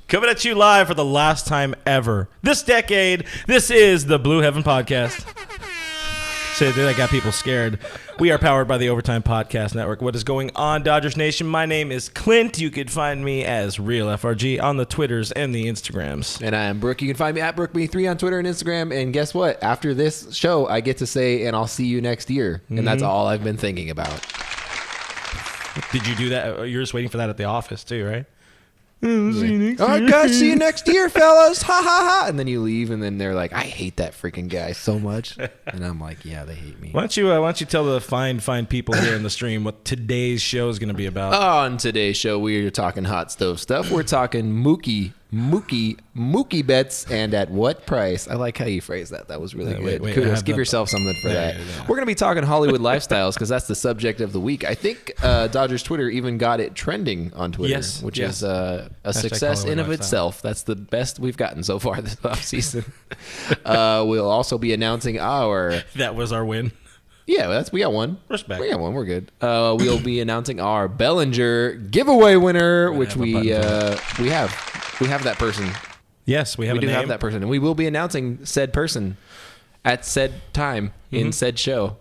Coming at you live for the last time ever this decade. This is the Blue Heaven Podcast. Say that got people scared. We are powered by the Overtime Podcast Network. What is going on, Dodgers Nation? My name is Clint. You can find me as Real FRG on the Twitters and the Instagrams. And I am Brooke. You can find me at BrookeB3 on Twitter and Instagram. And guess what? After this show, I get to say, and I'll see you next year. And that's all I've been thinking about. Did you do that? You're just waiting for that at the office too, right? Guys, see you next year, fellas. Ha ha ha. And then you leave, and then they're like, I hate that freaking guy so much. And I'm like, yeah, they hate me. Why don't you tell the fine people here in the stream what today's show is going to be about? On today's show, we're talking hot stove stuff. We're talking Mookie bets, and at what price? I like how you phrased that. That was really good. Wait, Kudos. Give yourself something for that. Yeah. We're going to be talking Hollywood lifestyles because that's the subject of the week. I think Dodgers Twitter even got it trending on Twitter, which is a success in of itself. That's the best we've gotten so far this offseason. We'll also be announcing our... That was our win. Yeah, we got one. Respect. We got one. We're good. We'll be announcing our Bellinger giveaway winner, which we have. We have that person. Yes, we have have that person. And we will be announcing said person at said time in said show.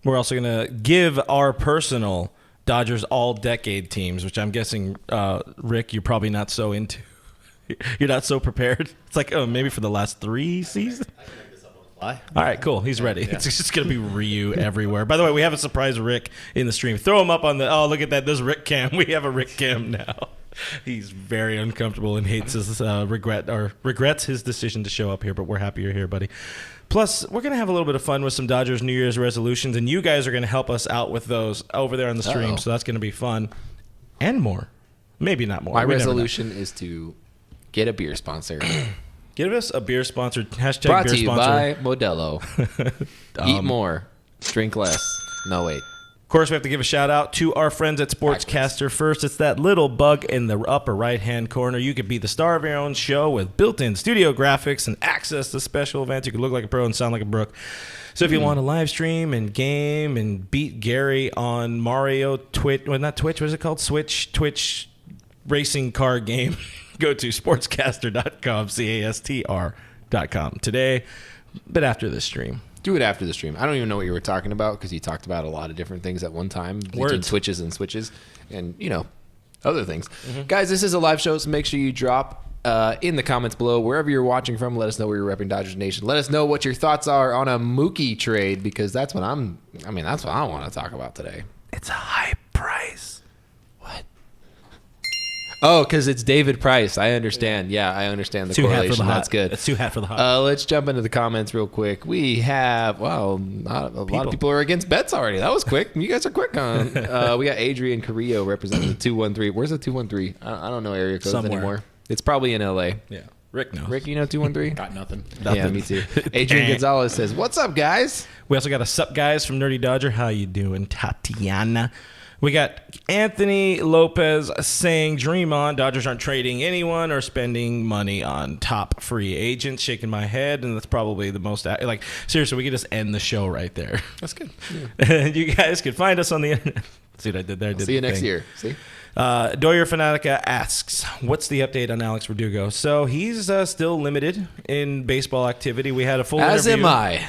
We're also going to give our personal Dodgers all-decade teams, which I'm guessing, Rick, you're probably not so into. You're not so prepared. It's like, maybe for the last 3 seasons. All right, cool. He's ready. Yeah. It's just going to be Ryu everywhere. By the way, we have a surprise Rick in the stream. Throw him up on the... Oh, look at that. There's Rick Cam. We have a Rick Cam now. He's very uncomfortable and hates his regrets his decision to show up here, but we're happy you're here, buddy. Plus, we're going to have a little bit of fun with some Dodgers New Year's resolutions, and you guys are going to help us out with those over there on the stream, so that's going to be fun. And more. Maybe not more. My resolution is to get a beer sponsor. Give us a beer sponsor. Hashtag Brought beer to you sponsor. by Modelo. Eat more. Drink less. No, wait. Of course, we have to give a shout out to our friends at Sportscaster First. It's that little bug in the upper right-hand corner. You could be the star of your own show with built-in studio graphics and access to special events. You can look like a pro and sound like a Brook. So if you want to live stream and game and beat Gary on Mario Twitch, well, not Twitch, what is it called? Twitch racing car game. Go to sportscaster.com, CASTR.com today, but after this stream. Do it after the stream. I don't even know what you were talking about because you talked about a lot of different things at one time. Between Twitches and switches and, other things. Guys, this is a live show, so make sure you drop in the comments below. Wherever you're watching from, let us know where you're repping Dodgers Nation. Let us know what your thoughts are on a Mookie trade because that's what I want to talk about today. It's a high price. What? Oh, because it's David Price. I understand. Yeah, I understand the correlation. That's good. It's too hot for the hot. Let's jump into the comments real quick. We have, not a lot of people are against bets already. That was quick. You guys are quick on. We got Adrian Carrillo representing the 213. Where's the 213? I don't know area codes anymore. It's probably in LA. Yeah. Rick knows. Rick, you know 213? Got nothing. Yeah, me too. Adrian Gonzalez says, "What's up, guys?" We also got a sup guys from Nerdy Dodger. How you doing, Tatiana? We got Anthony Lopez saying, dream on. Dodgers aren't trading anyone or spending money on top free agents. Shaking my head, and that's probably the most... seriously, we could just end the show right there. That's good. Yeah. You guys can find us on the internet. See what I did there? See you next year. See? Doyer Fanatica asks, what's the update on Alex Verdugo? So he's still limited in baseball activity. We had a full interview. As am I.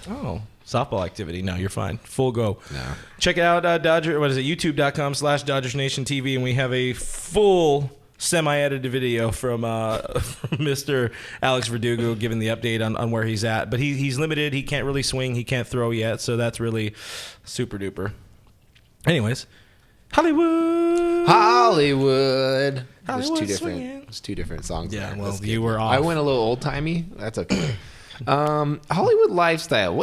Oh, softball activity. No, you're fine. Full go. No. Check it out, youtube.com/DodgersNationTV, and we have a full semi-edited video from Mr. Alex Verdugo giving the update on where he's at. But he's limited. He can't really swing. He can't throw yet, so that's really super duper. Anyways, Hollywood. There's two different songs. Yeah, well, you were off. I went a little old-timey. That's okay. Hollywood lifestyle.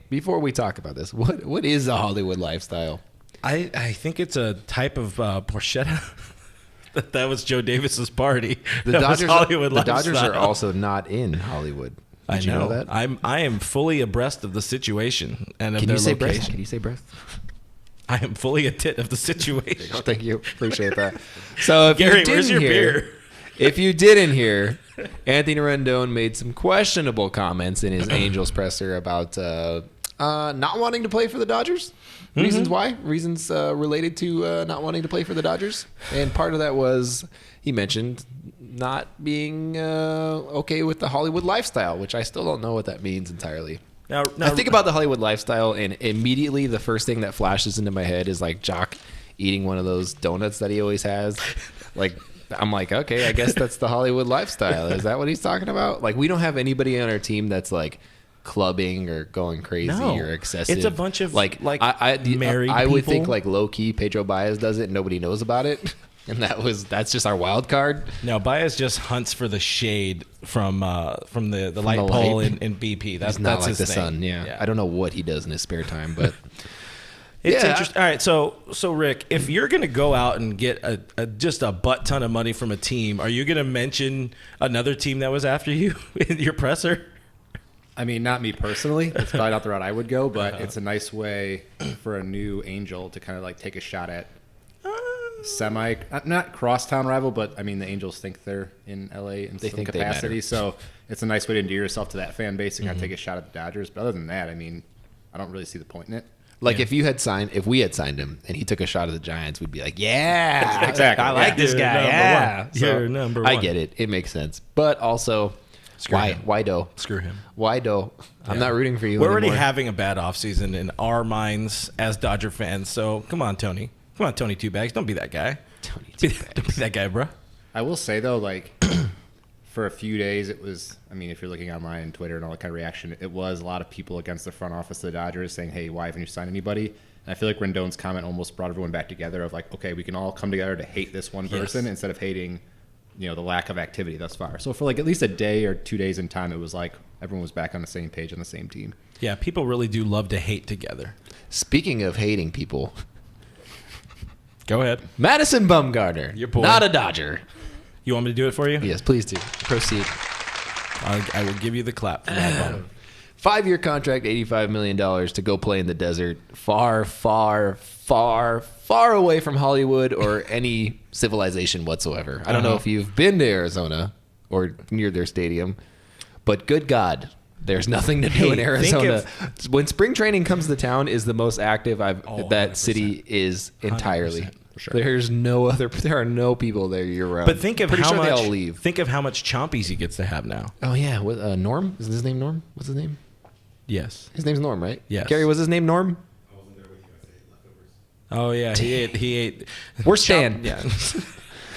Before we talk about this, what is a Hollywood lifestyle? I think it's a type of porchetta. That was Joe Davis's party. The Dodgers are also not in Hollywood. Did you know that? I am fully abreast of the situation and of Can their you say location. breast? Can you say breast? I am fully a tit of the situation. Oh, thank you. Appreciate that. So, Gary, where's your beer? If you didn't hear, Anthony Rendon made some questionable comments in his Angels presser about not wanting to play for the Dodgers. Reasons why? Reasons related to not wanting to play for the Dodgers. And part of that was he mentioned not being okay with the Hollywood lifestyle, which I still don't know what that means entirely. Now, I think about the Hollywood lifestyle, and immediately the first thing that flashes into my head is like Jock eating one of those donuts that he always has. Like, I'm like, okay, I guess that's the Hollywood lifestyle. Is that what he's talking about? Like, we don't have anybody on our team that's like clubbing or going crazy or excessive. It's a bunch of like married I would people. think like low key Pedro Baez does it and nobody knows about it. And that's just our wild card. No, Baez just hunts for the shade from the light pole in BP. That's not like his the thing. sun. Yeah. I don't know what he does in his spare time, but it's interesting. All right, so Rick, if you're gonna go out and get just a butt ton of money from a team, are you gonna mention another team that was after you in your presser? I mean, not me personally. It's probably not the route I would go, but it's a nice way for a new Angel to kind of like take a shot at not crosstown rival, but I mean the Angels think they're in LA in some capacity, so it's a nice way to endear yourself to that fan base and kind of take a shot at the Dodgers. But other than that, I mean, I don't really see the point in it. Like if we had signed him and he took a shot at the Giants, we'd be like, yeah, exactly. I like this guy. Yeah, You're number one. I get it. It makes sense, but also. Why do? Screw him. Why do? I'm not rooting for you We're anymore. already having a bad offseason in our minds as Dodger fans, so come on, Tony. Come on, Tony Two Bags. Don't be that guy. Don't be that guy, bro. I will say, though, like, for a few days, it was, I mean, if you're looking online and Twitter and all that kind of reaction, it was a lot of people against the front office of the Dodgers saying, hey, why haven't you signed anybody? And I feel like Rendon's comment almost brought everyone back together of like, okay, we can all come together to hate this one person instead of hating the lack of activity thus far. So for like at least a day or 2 days in time, it was like everyone was back on the same page on the same team. Yeah, people really do love to hate together. Speaking of hating people, go ahead. Madison Bumgarner, Your boy. not a Dodger. You want me to do it for you? Yes, please do. Proceed. I will give you the clap for that one. 5-year contract, $85 million to go play in the desert, far, far, far, far away from Hollywood or any civilization whatsoever. I don't know if you've been to Arizona or near their stadium, but good God, there's nothing to do in Arizona. When spring training comes to town, is the most active that 100%. city is entirely. 100%, for sure. There are no people there year round. But think of Pretty how sure much. they all leave. Think of how much chompies he gets to have now. Oh yeah, with Norm? Is his name Norm? What's his name? Yes. His name's Norm, right? Yes. Gary, was his name Norm? Oh yeah, he ate. Where's Stan? Yeah.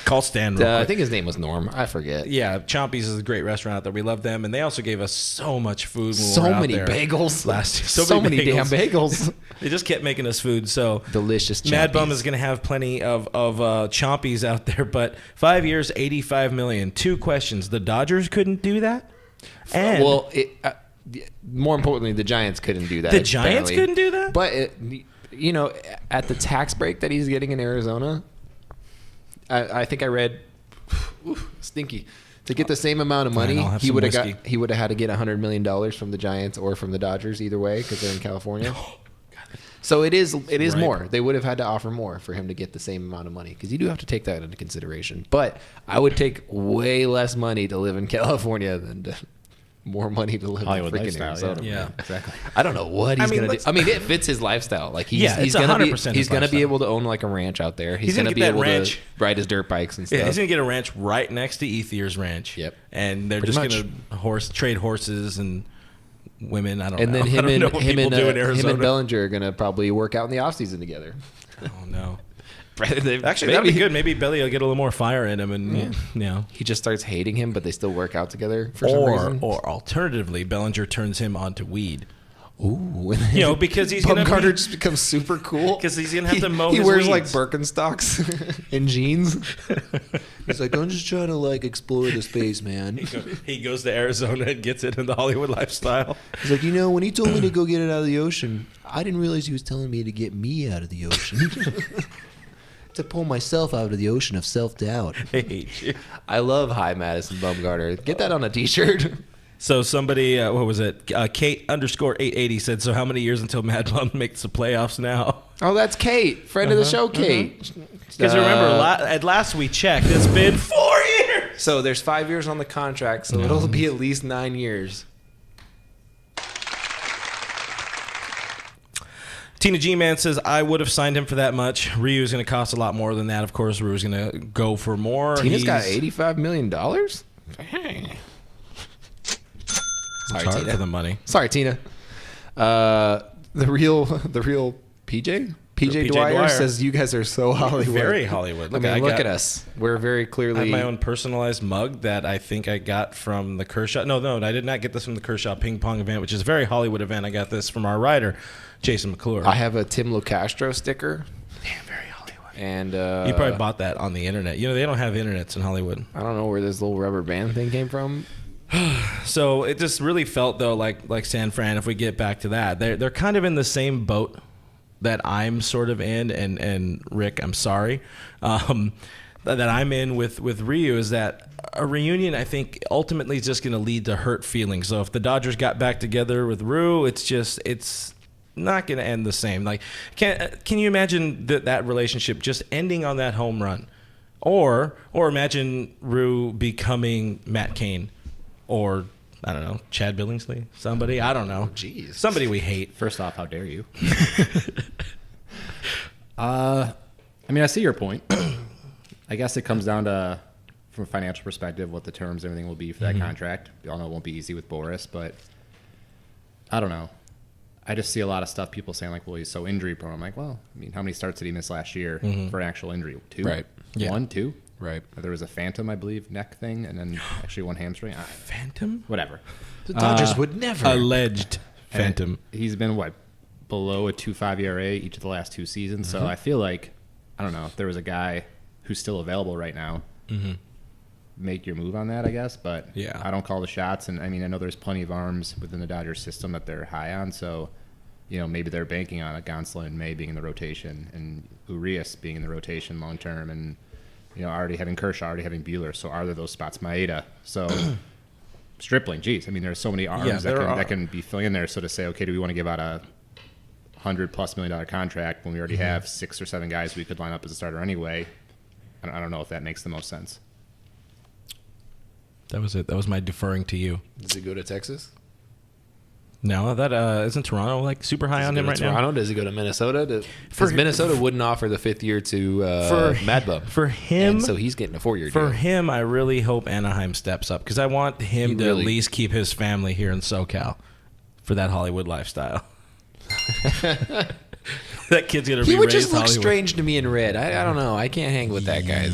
Call Stan. Real I quick. think his name was Norm. I forget. Yeah, Chompies is a great restaurant out there. We love them, and they also gave us so much food. When we So were out many there bagels. last year. So many damn bagels. They just kept making us food. So Delicious. Mad Bum Chompies. is going to have plenty of Chompies out there. But 5 years, $85 million. 2 questions: the Dodgers couldn't do that, and Well, more importantly, the Giants couldn't do that. the Giants apparently. couldn't do that. But at the tax break that he's getting in Arizona, I think I read stinky. To get the same amount of money, I'll have he some would have whiskey. had to get $100 million from the Giants or from the Dodgers, either way, because they're in California. So it is Right. more. They would have had to offer more for him to get the same amount of money, because you do have to take that into consideration. But I would take way less money to live in California than more money to live Hollywood in freaking lifestyle, Arizona. yeah. Exactly. I don't know what he's I mean, gonna do. let's- I mean, it fits his lifestyle. Like he's it's gonna 100% be his he's gonna be lifestyle. able to own like a ranch out there. He's gonna gonna get be that able ranch. to ride his dirt bikes and stuff. Yeah, he's gonna get a ranch right next to Ethier's ranch. Yep. And they're Pretty just gonna trade horses and women. I don't know. and then I him don't know and what him people and do in Arizona. him and Bellinger are gonna probably work out in the off season together. Oh no. Actually, Actually, that'd be good. Maybe Belly will get a little more fire in him, and he just starts hating him, but they still work out together for some reason. or alternatively, Bellinger turns him onto weed. Ooh, Because he's gonna Bumgarner just becomes super cool 'Cause he's gonna have to mow He his wears like weeds. Birkenstocks and jeans. He's like, I'm just trying to like explore the space, man. He goes to Arizona and gets it in the Hollywood lifestyle. He's like, when he told me to go get it out of the ocean, I didn't realize he was telling me to get me out of the ocean. To pull myself out of the ocean of self-doubt. I hate you. I love Hi Madison Bumgarner. Get that on a t-shirt. So somebody, what was it? Kate _880 said, so how many years until Mad Bum makes the playoffs now? Oh, that's Kate, friend of the show, Kate. Because remember, at last we checked, it's been 4 years. So there's 5 years on the contract, so it'll be at least 9 years. Tina G Man says, I would have signed him for that much. Ryu's going to cost a lot more than that. Of course, Ryu's going to go for more. Tina's got $85 million? Dang. Sorry, Tina. For the money. Sorry, Tina. The real PJ? PJ Dwyer says, you guys are so Hollywood. Very Hollywood. Look at us. We're very clearly... I have my own personalized mug that I think I got from the Kershaw. No, I did not get this from the Kershaw ping pong event, which is a very Hollywood event. I got this from our writer, Jason McClure. I have a Tim LoCastro sticker. Damn, very Hollywood. And you probably bought that on the internet. You know, they don't have internets in Hollywood. I don't know where this little rubber band thing came from. So it just really felt, though, like San Fran, if we get back to that, they're kind of in the same boat that I'm sort of in, and Rick, I'm sorry, that I'm in with Ryu, is that a reunion, I think, ultimately is just going to lead to hurt feelings. So if the Dodgers got back together with Ryu, it's not going to end the same. Like, can you imagine that relationship just ending on that home run? Or imagine Ryu becoming Matt Cain, or I don't know, Chad Billingsley, somebody, I don't know. Jeez. Somebody we hate. First off, how dare you? I mean, I see your point. I guess it comes down to, from a financial perspective, what the terms, everything will be for that contract. We all know it won't be easy with Boris, but I don't know. I just see a lot of stuff, people saying like, well, he's so injury prone. I'm like, well, I mean, how many starts did he miss last year for an actual injury? 2? Right. Yeah. 1, 2? Right. There was a phantom, I believe, neck thing, and then actually one hamstring. Phantom? Whatever. The Dodgers would never. Alleged phantom. And he's been, below a 2.5 ERA each of the last 2 seasons. So I feel like, I don't know, if there was a guy who's still available right now, make your move on that, I guess. But yeah. I don't call the shots. And, I mean, I know there's plenty of arms within the Dodgers system that they're high on. So, you know, maybe they're banking on a Gonsolin and May being in the rotation and Urias being in the rotation long term, and you know, already having Kershaw, already having Buehler. So are there those spots? Maeda. So Stripling, geez. I mean, there's so many arms that can be filling in there. So to say, okay, do we want to give out a $100+ million contract when we already have 6 or 7 guys we could line up as a starter anyway? I don't know if that makes the most sense. That was it. That was my deferring to you. Does he go to Texas? No, that isn't Toronto like super high on him right now? Does he go to Minnesota? Because Minnesota wouldn't offer the 5th year to Mad Bum. For him, and so he's getting a 4-year deal. For him, I really hope Anaheim steps up, because I want him to at least keep his family here in SoCal for that Hollywood lifestyle. That kid's gonna be raised Hollywood. He would just look strange to me in red. I don't know. I can't hang with that guy.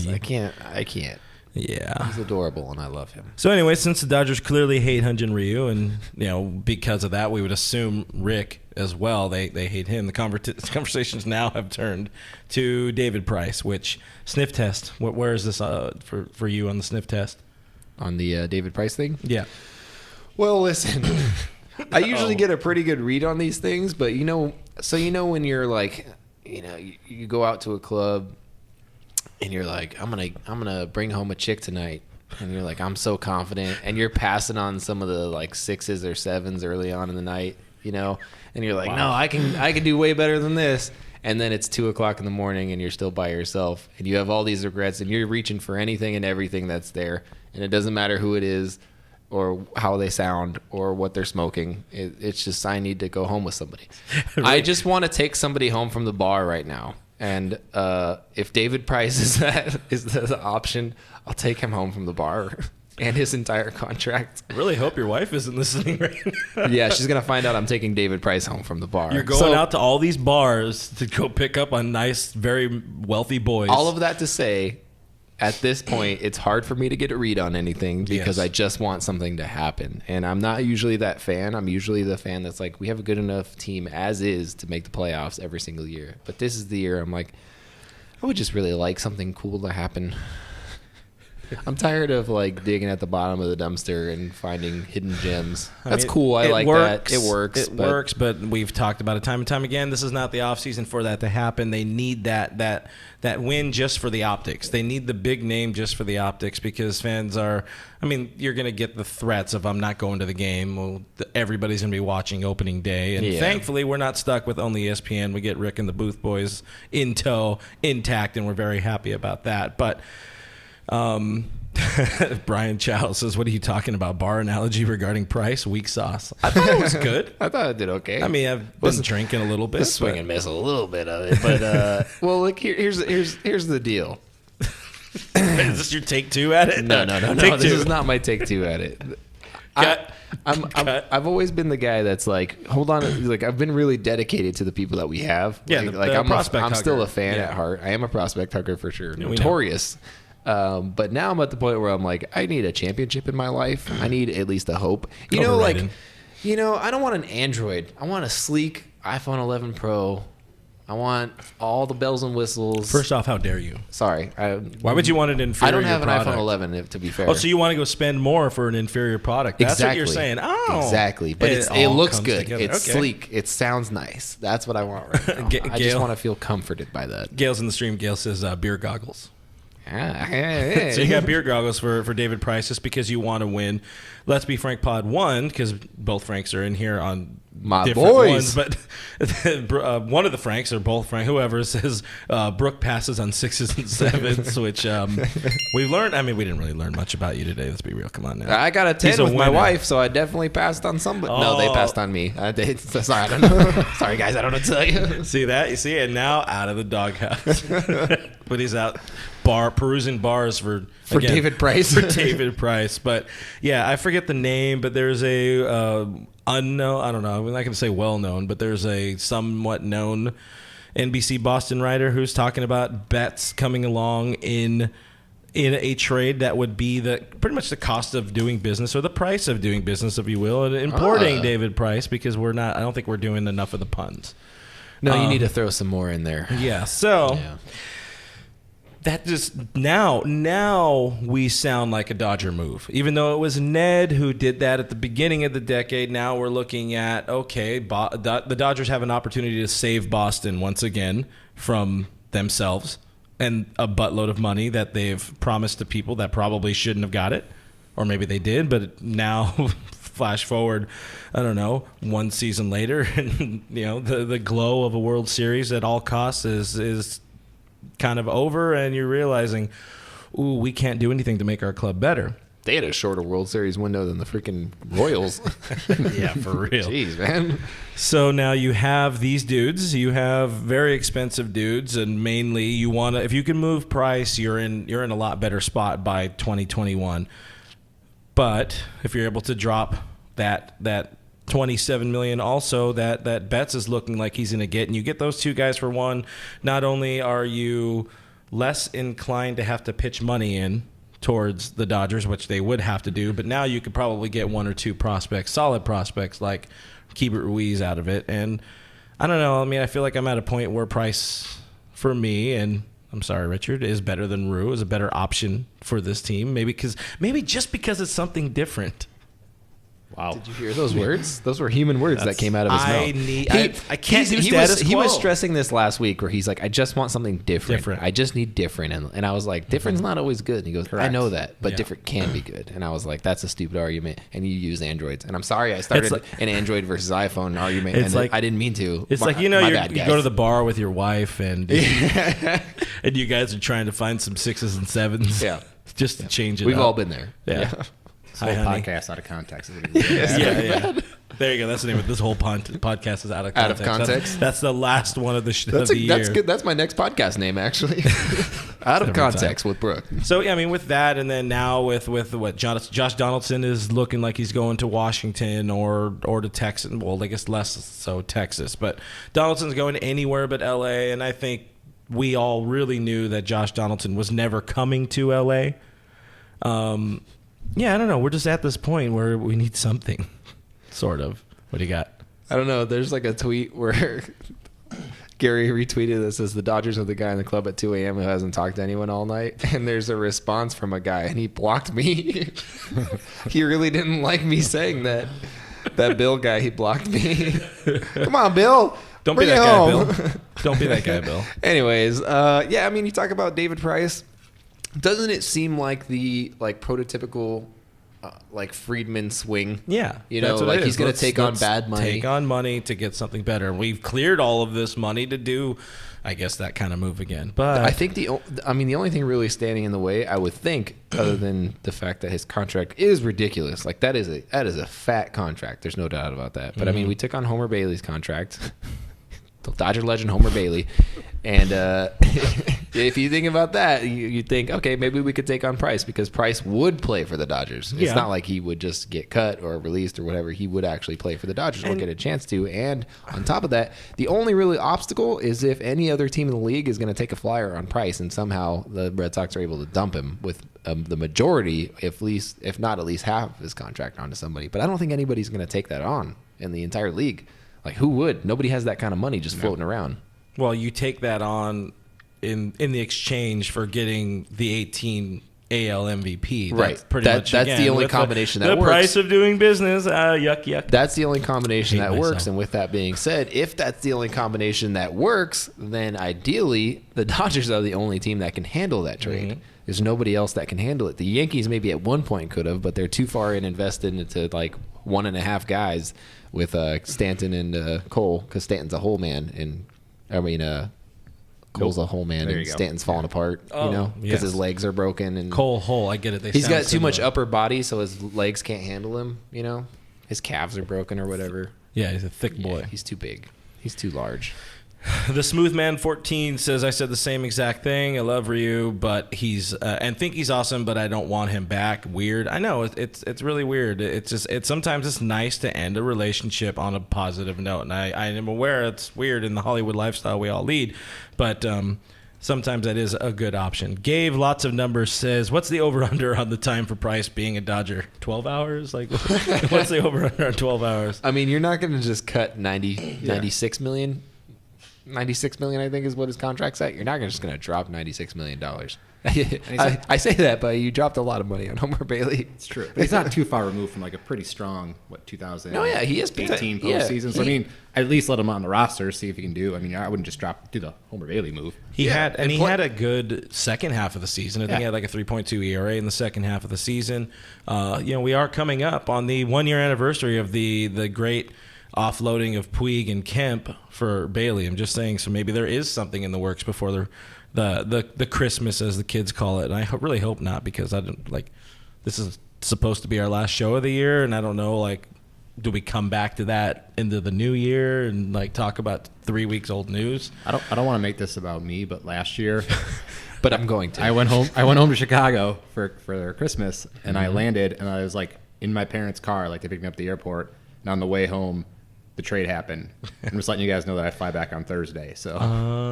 I can't. Yeah. He's adorable, and I love him. So anyway, since the Dodgers clearly hate Hyun-Jin Ryu, and you know, because of that, we would assume Rick as well, they hate him. The conversations now have turned to David Price, which sniff test. Where is this for you on the sniff test? On the David Price thing? Yeah. Well, listen, I usually get a pretty good read on these things, but you know when you're like, you know, you go out to a club and you're like, I'm gonna bring home a chick tonight, and you're like, I'm so confident, and you're passing on some of the like 6s or 7s early on in the night, you know, and you're like, no, I can do way better than this, and then it's 2:00 in the morning and you're still by yourself, and you have all these regrets, and you're reaching for anything and everything that's there, and it doesn't matter who it is or how they sound or what they're smoking. It's just, I need to go home with somebody. Right. I just want to take somebody home from the bar right now. And if David Price is the option, I'll take him home from the bar and his entire contract. I really hope your wife isn't listening right now. Yeah, she's going to find out I'm taking David Price home from the bar. You're going out to all these bars to go pick up on nice, very wealthy boys. All of that to say, at this point, it's hard for me to get a read on anything because I just want something to happen. And I'm not usually that fan. I'm usually the fan that's like, we have a good enough team as is to make the playoffs every single year. But this is the year I'm like, I would just really like something cool to happen. I'm tired of like digging at the bottom of the dumpster and finding hidden gems. That's cool. I like that. It works. It works, but we've talked about it time and time again. This is not the offseason for that to happen. They need that win just for the optics. They need the big name just for the optics, because fans are, I mean, you're going to get the threats of, I'm not going to the game. Well, everybody's going to be watching opening day. And thankfully, we're not stuck with only ESPN. We get Rick and the Booth Boys in tow, intact, and we're very happy about that. But Brian Chow says, "What are you talking about? Bar analogy regarding price? Weak sauce." I thought it was good. I thought I did okay. I mean, I've been drinking a little bit. Swing and miss a little bit of it, but well, look here's the deal. Is this your take two at it? No. Take This two. is not my take two at it. I've always been the guy that's like, hold on, like I've been really dedicated to the people that we have. Yeah, like I'm still a fan at heart. I am a prospect hugger for sure, notorious. But now I'm at the point where I'm like, I need a championship in my life. I need at least a hope. You know, like, I don't want an Android. I want a sleek iPhone 11 Pro. I want all the bells and whistles. First off, how dare you? Sorry. Why would you want an inferior product? I don't have product? an iPhone 11, to be fair. Oh, so you want to go spend more for an inferior product? That's what you're saying. Oh, exactly. But it looks good. Together. It's sleek. It sounds nice. That's what I want right now. I just want to feel comforted by that. Gail's in the stream. Gail says beer goggles. Yeah. So you got beer goggles for David Price just because you want to win. Let's Be Frank Pod 1, because both Franks are in here on my different boys. ones. But one of the Franks, or both Frank, whoever, says Brooke passes on 6s and 7s, which we learned. I mean, we didn't really learn much about you today. Let's be real. Come on now. I got a 10 with my wife, so I definitely passed on somebody. No, they passed on me. Sorry, I don't know. Sorry, guys, I don't know what to tell you. See that? You see it now out of the doghouse. But he's out perusing bars for David Price. For David Price. But yeah, I forget the name, but there's a unknown, I don't know, I'm not going to say well known, but there's a somewhat known NBC Boston writer who's talking about bets coming along in a trade that would be pretty much the cost of doing business, or the price of doing business, if you will, and importing David Price, because I don't think we're doing enough of the puns. No, you need to throw some more in there. Yeah. So that just now we sound like a Dodger move. Even though it was Ned who did that at the beginning of the decade, now we're looking at, the Dodgers have an opportunity to save Boston once again from themselves and a buttload of money that they've promised to people that probably shouldn't have got it. Or maybe they did, but now flash forward, I don't know, one season later, and the glow of a World Series at all costs is kind of over, and you're realizing, ooh, we can't do anything to make our club better. They had a shorter World Series window than the freaking Royals. Yeah, for real. Jeez, man. So now you have these dudes. You have very expensive dudes, and mainly you want to. If you can move price, you're in a lot better spot by 2021. But if you're able to drop that $27 million also that Betts is looking like he's going to get, and you get those two guys for one, not only are you less inclined to have to pitch money in towards the Dodgers, which they would have to do, but now you could probably get one or two prospects, solid prospects like Keibert Ruiz out of it. And I don't know, I mean, I feel like I'm at a point where Price, for me, and I'm sorry, Richard, is better than Rue, is a better option for this team, maybe just because it's something different. Wow. Did you hear those words? Those were human words that came out of his mouth. I can't do status quo. He was stressing this last week where he's like, I just want something different. I just need different. And I was like, different's not always good. And he goes, correct. I know that, but different can be good. And I was like, that's a stupid argument. And you use Androids. And I'm sorry I started an Android versus iPhone argument. It's and I didn't mean to. It's like, you go to the bar with your wife and and you guys are trying to find some 6s and 7s. Yeah. Just to change it We've up. all been there. Yeah. This whole podcast out of context. Yeah. There you go. That's the name of this whole podcast is out of context. Out of context. That's the last one of the year. That's good. That's my next podcast name, actually. Out of context with Brooke. So yeah, I mean, with that, and then now with what Josh Donaldson is looking like he's going to Washington or to Texas. Well, I guess less so Texas, but Donaldson's going anywhere but LA, and I think we all really knew that Josh Donaldson was never coming to LA. Yeah, I don't know. We're just at this point where we need something, sort of. What do you got? I don't know. There's like a tweet where Gary retweeted this as the Dodgers have the guy in the club at 2 a.m. who hasn't talked to anyone all night. And there's a response from a guy, and he blocked me. He really didn't like me saying that. That Bill guy, he blocked me. Come on, Bill. Don't be that guy, Bill. Don't be that guy, Bill. Anyways, yeah, I mean, you talk about David Price. Doesn't it seem like the prototypical like Friedman swing. Yeah, you know, like he's going to take on bad money. Take on money to get something better. We've cleared all of this money to do, I guess, that kind of move again. But I think the only thing really standing in the way, I would think, other than the fact that his contract is ridiculous, like that is a fat contract. There's no doubt about that. But I mean, we took on Homer Bailey's contract, the Dodger legend Homer Bailey, and if you think about that, you think, okay, maybe we could take on Price because Price would play for the Dodgers. It's not like he would just get cut or released or whatever. He would actually play for the Dodgers or get a chance to. And on top of that, the only really obstacle is if any other team in the league is going to take a flyer on Price and somehow the Red Sox are able to dump him with the majority, if not at least half of his contract onto somebody. But I don't think anybody's going to take that on in the entire league. Like, who would? Nobody has that kind of money just floating around. Well, you take that on in the exchange for getting the 18 AL MVP. That's pretty much that's the only combination that works. The price of doing business. Yuck. That's the only combination that works. And with that being said, if that's the only combination that works, then ideally the Dodgers are the only team that can handle that trade. Mm-hmm. There's nobody else that can handle it. The Yankees maybe at one point could have, but they're too far invested into like 1.5 guys with Stanton and Cole, because Stanton's a whole man, and Cole's a whole man, and Stanton's falling apart, because his legs are broken. And Cole whole, I get it. He's got too much upper body, so his legs can't handle him. His calves are broken or whatever. Yeah, he's a thick boy. He's too big. He's too large. The Smooth Man 14 says, I said the same exact thing. I love Ryu, but and think he's awesome, but I don't want him back. Weird. I know it's really weird. Sometimes it's nice to end a relationship on a positive note, and I am aware it's weird in the Hollywood lifestyle we all lead, but sometimes that is a good option. Gabe, lots of numbers, says, what's the over-under on the time for Price being a Dodger? 12 hours? Like, what's the over-under on 12 hours? I mean, you're not going to just cut 96 million. 96 million, I think, is what his contract's at. You're not just going to drop $96 million. I say that, but you dropped a lot of money on Homer Bailey. It's true. But he's not too far removed from like a pretty strong, 2018 he is postseason. So, I mean, at least let him on the roster, see if he can do. I mean, I wouldn't just do the Homer Bailey move. He had a good second half of the season. I think he had like a 3.2 ERA in the second half of the season. We are coming up on the 1-year anniversary of the great offloading of Puig and Kemp for Bailey. I'm just saying, so maybe there is something in the works before the Christmas, as the kids call it. And I really hope not, because I don't this is supposed to be our last show of the year, and I don't know, do we come back to that into the new year and talk about 3 weeks old news? I don't want to make this about me, but last year, but I'm going to. I went home to Chicago for their Christmas, and I landed, and I was in my parents' car, they picked me up at the airport, and on the way home, the trade happened. I'm just letting you guys know that I fly back on Thursday. So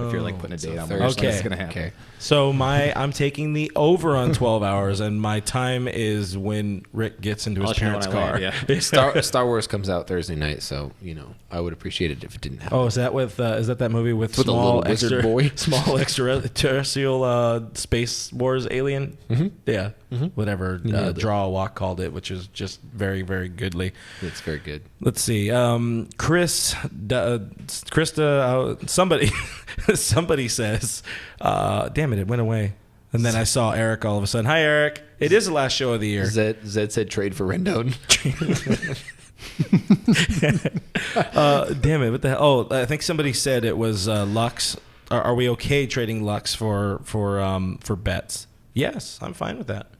if you're putting a date on when it's going to happen. Okay. So I'm taking the over on 12 hours, and my time is when Rick gets into his parents' car. Star Wars comes out Thursday night, so I would appreciate it if it didn't happen. Oh, is that that movie with the little wizard boy, small extraterrestrial space wars alien? Mm-hmm. Yeah, whatever Draw a Walk called it, which is just very, very goodly. It's very good. Let's see. Krista, somebody says, damn it went away. And then I saw Eric all of a sudden. Hi, Eric. It is the last show of the year. Zed said trade for Rendon. Damn it. What the hell? Oh, I think somebody said it was Lux. Are we okay trading Lux for bets? Yes, I'm fine with that.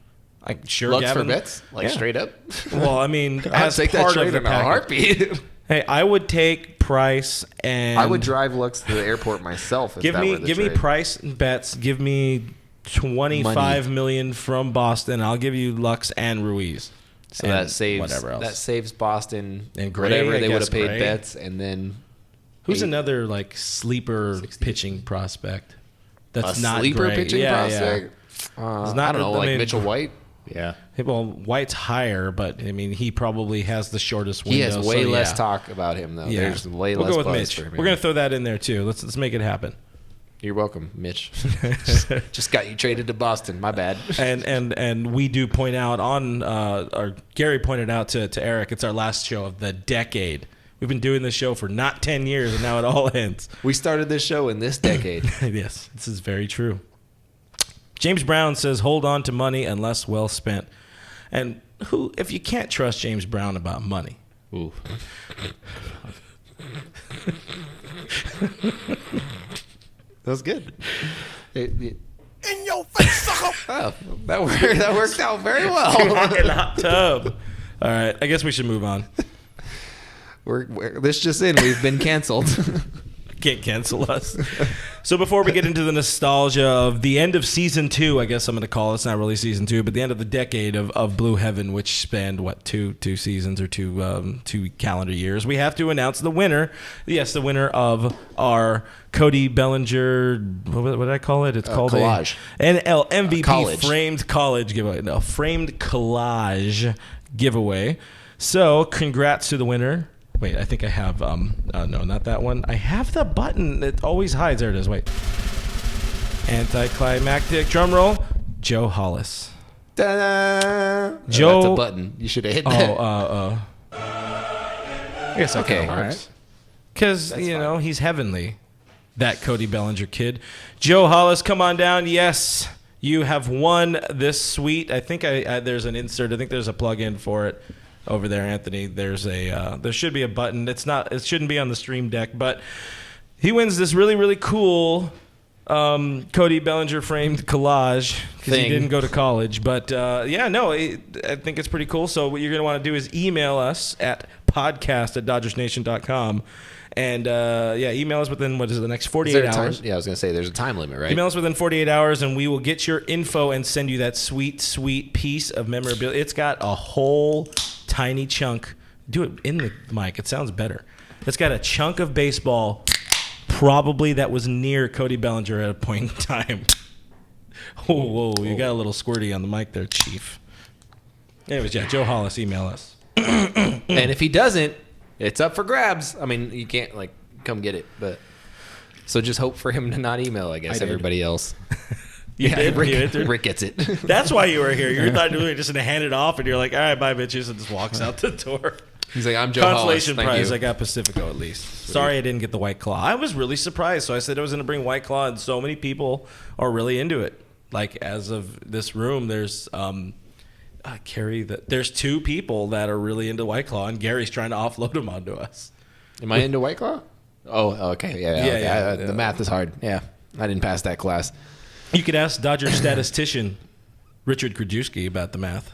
Lux Gavin, for bets? Straight up? Well, I mean, I'd take that trade in a heartbeat. Hey, I would take Price, and I would drive Lux to the airport myself. Give me Price and Betts. Give me $25 million from Boston. I'll give you Lux and Ruiz. So that saves whatever else. That saves Boston and Gray, whatever they would have paid Betts, and then who's another sleeper 60. Pitching prospect? That's not sleeper Gray. pitching prospect. I don't know, Mitchell White. Yeah. Well, White's higher, but I mean, he probably has the shortest window. He has way less talk about him, though. Yeah. There's way less go with buzz Mitch. for him. We're gonna throw that in there too. Let's make it happen. You're welcome, Mitch. Just got you traded to Boston. My bad. And we do point out or Gary pointed out to Eric, it's our last show of the decade. We've been doing this show for not 10 years, and now it all ends. We started this show in this decade. Yes, this is very true. James Brown says, hold on to money unless well spent. And who, if you can't trust James Brown about money? Ooh. That was good. In your face, sucker! Oh, that worked out very well. In the hot tub. All right, I guess we should move on. This just in, we've been canceled. Can't cancel us. So before we get into the nostalgia of the end of season 2, I guess I'm going to call it. It's not really season 2, but the end of the decade of Blue Heaven, which spanned two seasons or two calendar years. We have to announce the winner. Yes, the winner of our Cody Bellinger. What did I call it? It's called collage. NL MVP college. framed college giveaway. No, framed collage giveaway. So congrats to the winner. Wait, I think I have, no, not that one. I have the button that always hides. There it is, wait. Anticlimactic drum roll, Joe Hollis. Ta-da! Joe. That's a button. You should have hit that. I guess that Okay, kind of all works. right. Because, he's heavenly, that Cody Bellinger kid. Joe Hollis, come on down. Yes, you have won this suite. I think there's an insert. I think there's a plug-in for it. Over there, Anthony. There should be a button. It shouldn't be on the stream deck, but he wins this really, really cool Cody Bellinger framed collage because he didn't go to college. But I think it's pretty cool. So what you're going to want to do is email us at podcast@DodgersNation.com. And email us within the next 48 hours. Yeah, I was going to say there's a time limit, right? Email us within 48 hours, and we will get your info and send you that sweet, sweet piece of memorabilia. It's got a whole tiny chunk. Do it in the mic. It sounds better. It's got a chunk of baseball, probably that was near Cody Bellinger at a point in time. Whoa, you got a little squirty on the mic there, Chief. Anyways, Joe Hollis, email us. And if he doesn't, it's up for grabs. I mean, you can't come get it, but so just hope for him to not email. I guess everybody else. Rick gets it. That's why you were here. You thought you were just going to hand it off, and you're like, all right, bye, bitches, and just walks out the door. He's like, I'm Joe Consolation Hollis. prize, Thank you. I got Pacifico at least. Sorry I didn't get the White Claw. I was really surprised, so I said I was going to bring White Claw, and so many people are really into it. Like, as of this room, there's there's 2 people that are really into White Claw, and Gary's trying to offload them onto us. Am I into White Claw? Oh, okay. Yeah. The math is hard. Yeah, I didn't pass that class. You could ask Dodger statistician Rick Krajewski about the math.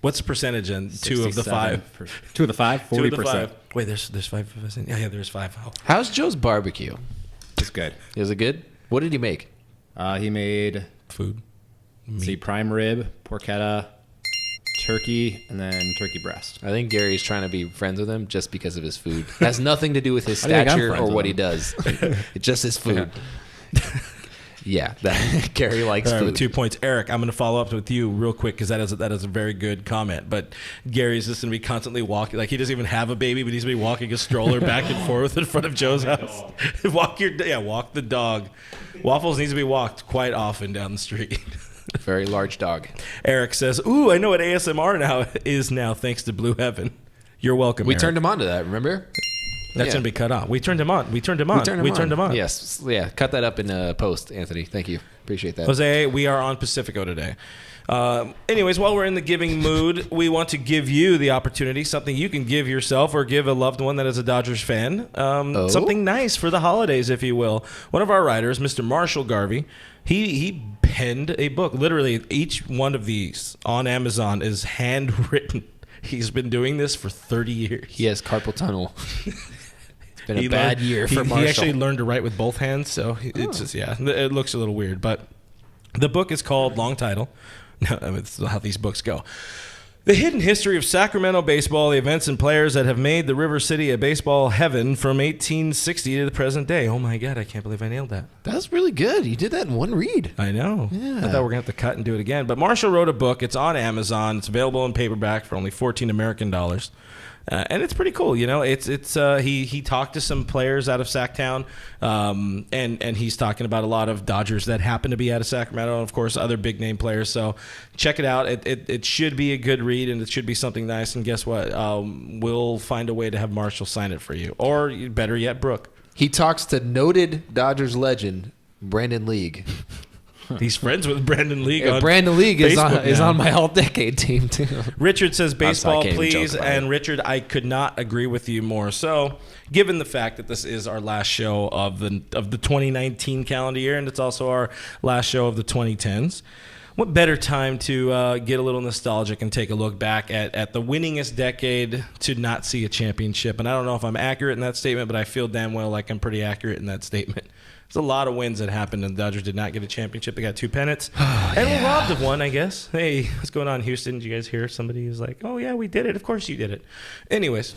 What's the percentage in 2 of the 5? 2 of the 5? 40%. 2 of the 5. Wait, there's 5 of us in? Yeah, there's 5. Oh. How's Joe's barbecue? It's good. Is it good? What did he make? He made Food. prime rib, porchetta, turkey, and then turkey breast. I think Gary's trying to be friends with him just because of his food. It has nothing to do with his I think I'm stature friends or with what him. he does. It's just his food. Yeah, Gary likes All right, food. with 2 points. Eric, I'm going to follow up with you real quick because that is a very good comment. But Gary's just going to be constantly walking. Like, he doesn't even have a baby, but he's going to be walking a stroller back and forth in front of Joe's house. Walk the dog. Waffles needs to be walked quite often down the street. Very large dog. Eric says, ooh, I know what ASMR is now thanks to Blue Heaven. You're welcome, We Eric. turned him on to that, remember? That's going to be cut off. We turned him on. We turned him on. Yes. Yeah. Cut that up in post, Anthony. Thank you. Appreciate that. Jose, we are on Pacifico today. Anyways, while we're in the giving mood, we want to give you the opportunity, something you can give yourself or give a loved one that is a Dodgers fan. Something nice for the holidays, if you will. One of our writers, Mr. Marshall Garvey, he penned a book. Literally, each one of these on Amazon is handwritten. He's been doing this for 30 years. He has carpal tunnel. It's been a bad year for Marshall. He actually learned to write with both hands, so it's just, it looks a little weird. But the book is called, long title, it's how these books go, The Hidden History of Sacramento Baseball, the Events and Players That Have Made the River City a Baseball Heaven from 1860 to the present day. Oh my God, I can't believe I nailed that. That's really good. You did that in one read. I know. Yeah. I thought we were going to have to cut and do it again. But Marshall wrote a book. It's on Amazon. It's available in paperback for only $14 American. And it's pretty cool, you know. He talked to some players out of Sacktown, and he's talking about a lot of Dodgers that happen to be out of Sacramento, and of course other big name players. So check it out. It should be a good read, and it should be something nice. And guess what? We'll find a way to have Marshall sign it for you, or better yet, Brooke. He talks to noted Dodgers legend Brandon League. He's friends with Brandon League. Yeah, on Brandon League is Facebook on my all-decade team too. Richard says baseball, can't even please. joke about And it. Richard, I could not agree with you more. So, given the fact that this is our last show of the 2019 calendar year, and it's also our last show of the 2010s, what better time to get a little nostalgic and take a look back at the winningest decade to not see a championship? And I don't know if I'm accurate in that statement, but I feel damn well like I'm pretty accurate in that statement. There's a lot of wins that happened, and the Dodgers did not get a championship. They got 2 pennants. We're robbed of one, I guess. Hey, what's going on in Houston? Did you guys hear somebody who's like, oh, yeah, we did it. Of course you did it. Anyways,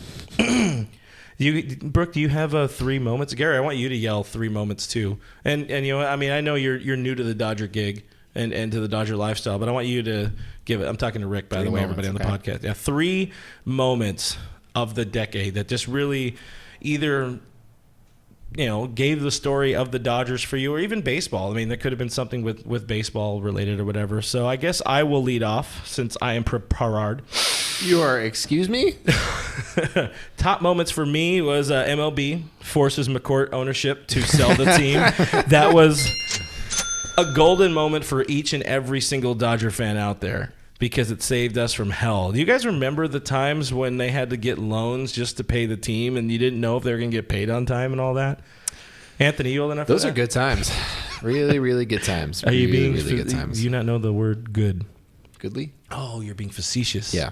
Brooke, do you have 3 moments? Gary, I want you to yell 3 moments, too. And you know, I mean, I know you're new to the Dodger gig and to the Dodger lifestyle, but I want you to give it. I'm talking to Rick, by the way, everybody on the podcast. Yeah, 3 moments of the decade that just really either – gave the story of the Dodgers for you, or even baseball. I mean, there could have been something with baseball related or whatever. So I guess I will lead off since I am prepared. You are, excuse me? Top moments for me was MLB forces McCourt ownership to sell the team. That was a golden moment for each and every single Dodger fan out there, because it saved us from hell. Do you guys remember the times when they had to get loans just to pay the team, and you didn't know if they were going to get paid on time and all that? Anthony, you old enough for that? Those are good times. Really, really good times. Are you really, being really good times? Do you not know the word good? Goodly? Oh, you're being facetious. Yeah.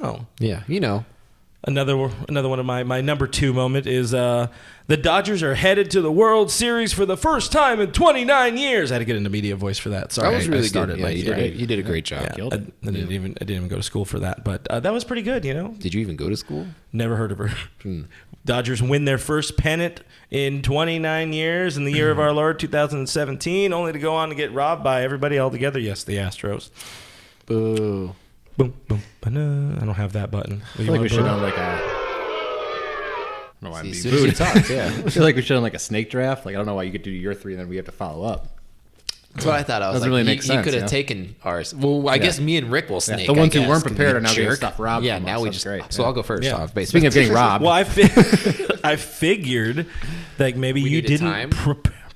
Oh. Yeah, Another one of my number 2 moment is the Dodgers are headed to the World Series for the first time in 29 years. I had to get into media voice for that. Sorry, that was really I started good. Yeah, late. you did a great job. Yeah, I didn't even go to school for that, but that was pretty good. Did you even go to school? Never heard of her. Dodgers win their first pennant in 29 years in the year of our Lord 2017, only to go on to get robbed by everybody altogether. Yes, the Astros. Boo. Boom, boom, ba-na. I don't have that button. I feel like we should have like a. I don't know why I'm being As soon as you booed. talked, yeah. I feel like we should have like a snake draft. Like I don't know why you could do your 3 and then we have to follow up. That's what I thought. I was Doesn't like, really make you sense, could have yeah. taken ours. Well, I guess me and Rick will snake. the ones I who weren't guess, prepared 'cause are now we getting jerk. stuff robbed Yeah, from now us. we That's just. great. So I'll go first Yeah. off. Basically. Speaking of getting robbed, Well, I figured like maybe you needed didn't time.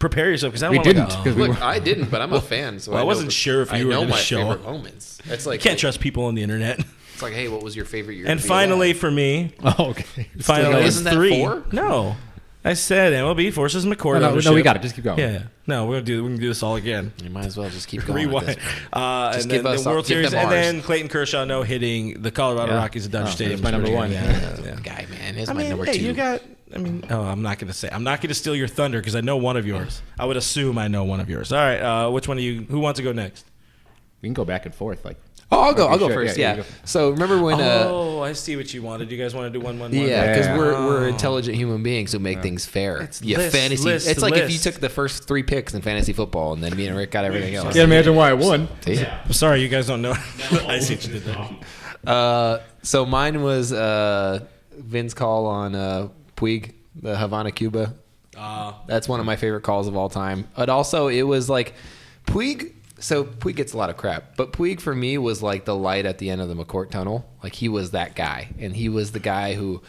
prepare yourself because I We don't want didn't, to. 'cause we Look, I didn't, but I'm a fan. So Well, I wasn't sure if you were I know gonna my show favorite up. moments. It's like Can't trust people on the internet. It's like, hey, what was your favorite year? And to be finally, alive? for me, oh, okay. finally, Isn't that 3. 4? No, I said MLB forces McCourt No, ownership. we got it. Just keep going. Yeah. No, we can do this all again. You might as well just keep going. Rewind. With this. And Just then give us the World give Series, them and ours. then Clayton Kershaw no hitting the Colorado Yeah. Rockies at Dodger Oh, Stadium. that's my number 1. Yeah. Guy, man, here's I my mean, number hey, 2. you got. I mean, I'm not going to steal your thunder because I know one of yours. I would assume I know one of yours. All right, which one of you? Who wants to go next? We can go back and forth. Like Oh, I'll go. Okay, I'll go sure. first. Yeah, Yeah. you go. So remember when? Oh, I see what you wanted. You guys want to do 1-1-1? Yeah, because Yeah. we're intelligent human beings who make things fair. It's Yeah, list, fantasy. list, it's like if you list. took the first 3 picks in fantasy football, and then me and Rick got everything else. can't imagine why I won. Yeah. I'm sorry, you guys don't know. I see what you did there. So mine was Vin's call on Puig, the Havana, Cuba. That's one of my favorite calls of all time. But also, it was like Puig. So Puig gets a lot of crap, but Puig for me was like the light at the end of the McCourt tunnel. Like he was that guy, and he was the guy who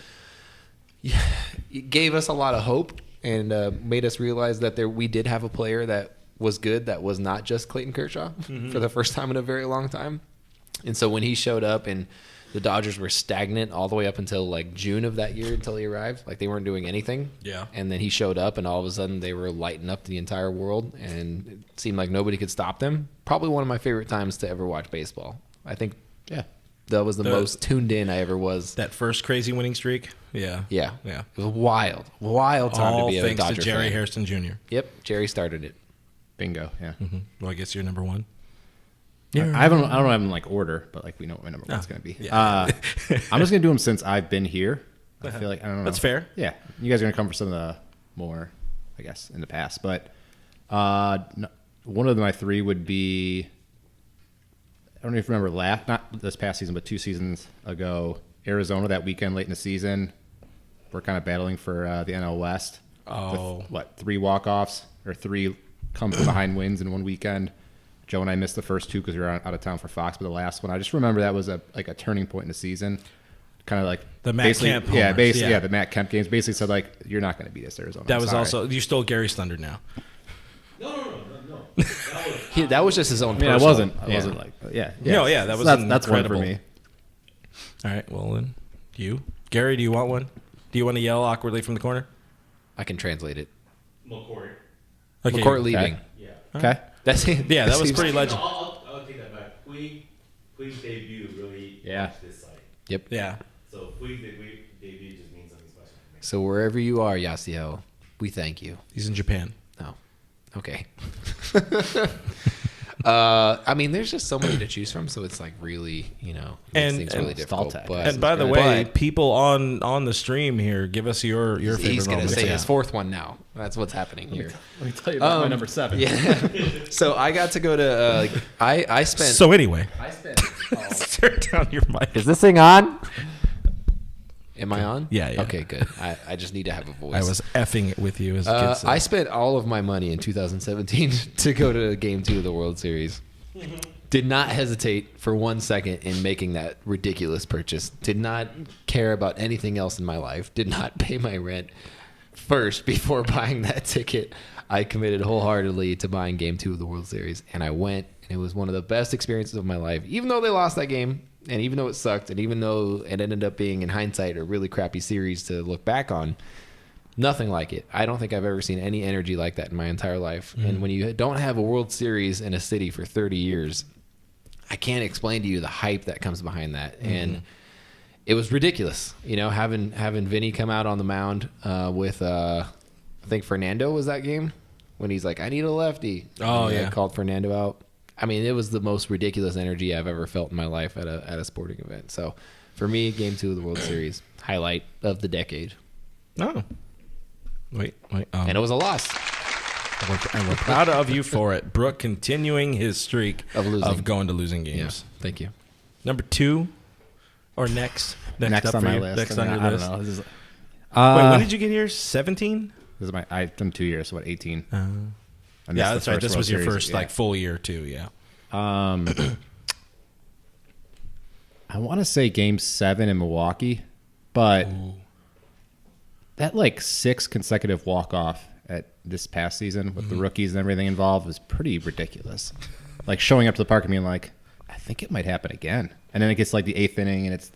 gave us a lot of hope and made us realize that we did have a player that was good, that was not just Clayton Kershaw for the first time in a very long time. And so when he showed up and the Dodgers were stagnant all the way up until like June of that year until he arrived. Like they weren't doing anything. Yeah. And then he showed up and all of a sudden they were lighting up the entire world and it seemed like nobody could stop them. Probably one of my favorite times to ever watch baseball. I think, yeah, that was the most tuned in I ever was. That first crazy winning streak? Yeah. Yeah. Yeah. It was wild. Wild time All to be a thanks Dodger to Jerry fan. Hairston Jr. Yep. Jerry started it. Bingo. Yeah. Well, I guess you're number 1. I don't have them in like order, but like we know what my number 1's going to be. yeah. I'm just going to do them since I've been here. I feel like I don't know. That's fair. Yeah, you guys are going to come for some of the more, I guess, in the past. But one of my 3 would be. I don't know if you remember not this past season, but 2 seasons ago, Arizona that weekend late in the season. We're kind of battling for the NL West. Oh. With, 3 walk-offs or 3 come from behind wins in one weekend. Joe and I missed the first 2 because we were out of town for Fox, but the last one, I just remember that was a turning point in the season. Kind of like The Matt basically- Kemp yeah, homers, basically, yeah. yeah, the Matt Kemp games basically said like, you're not going to beat us, Arizona. That I'm was sorry. also, you stole Gary's thunder now. No. That was That was just his own. I mean, I personal- wasn't like, yeah. No, yeah, that was that's one incredible. for me. All right, well then, Gary, do you want one? Do you want to yell awkwardly from the corner? I can translate it. McCourt. Okay, McCourt leaving. Yeah. Okay. That's it. Yeah, that was seems- pretty legend. I'll take that back. Puig's debut really launched this site. Yep. Yeah. So Puig's debut just means something special to me. So wherever you are, Yasiel, we thank you. He's in Japan. Oh, okay. I mean, there's just so many to choose from, so it's like really, makes And- things and really difficult. Staltech. But, And by the way, but people on the stream here, give us your favorite he's going to moments. say Yeah. his fourth one now. That's what's happening here. Let me tell you about my number 7. Yeah. So I got to go to. I spent. So anyway, I spent. turn down your mic. Is this thing on? Am I on? Yeah. Okay, good. I just need to have a voice. I was effing it with you as a kid. I spent all of my money in 2017 to go to Game 2 of the World Series. Did not hesitate for 1 second in making that ridiculous purchase. Did not care about anything else in my life. Did not pay my rent first before buying that ticket. I committed wholeheartedly to buying Game 2 of the World Series, and I went, and it was one of the best experiences of my life. Even though they lost that game, and even though it sucked, and even though it ended up being, in hindsight, a really crappy series to look back on, nothing like it. I don't think I've ever seen any energy like that in my entire life. And when you don't have a World Series in a city for 30 years, I can't explain to you the hype that comes behind that. And it was ridiculous, having Vinny come out on the mound with, I think Fernando was that game when he's like, I need a lefty. Oh, and they yeah. called Fernando out. I mean, it was the most ridiculous energy I've ever felt in my life at a sporting event. So for me, Game 2 of the World Series, highlight of the decade. Oh. Wait. And it was a loss. And we're proud of you for it. Brooke continuing his streak Of losing. going to losing Yeah, games. thank you. Number 2 or next Next up on for my you? list. Next I mean, on your I list. don't know. This is, Wait, when did you get here? 17? This is I've done 2 years, so what, 18? And Yeah, this is that's the right. first This World was your Series, first yeah. full year too. Yeah. I want to say Game 7 in Milwaukee, but that 6 consecutive walk-off at this past season with the rookies and everything involved was pretty ridiculous. Showing up to the park and being like, I think it might happen again. And then it gets the 8th inning and it's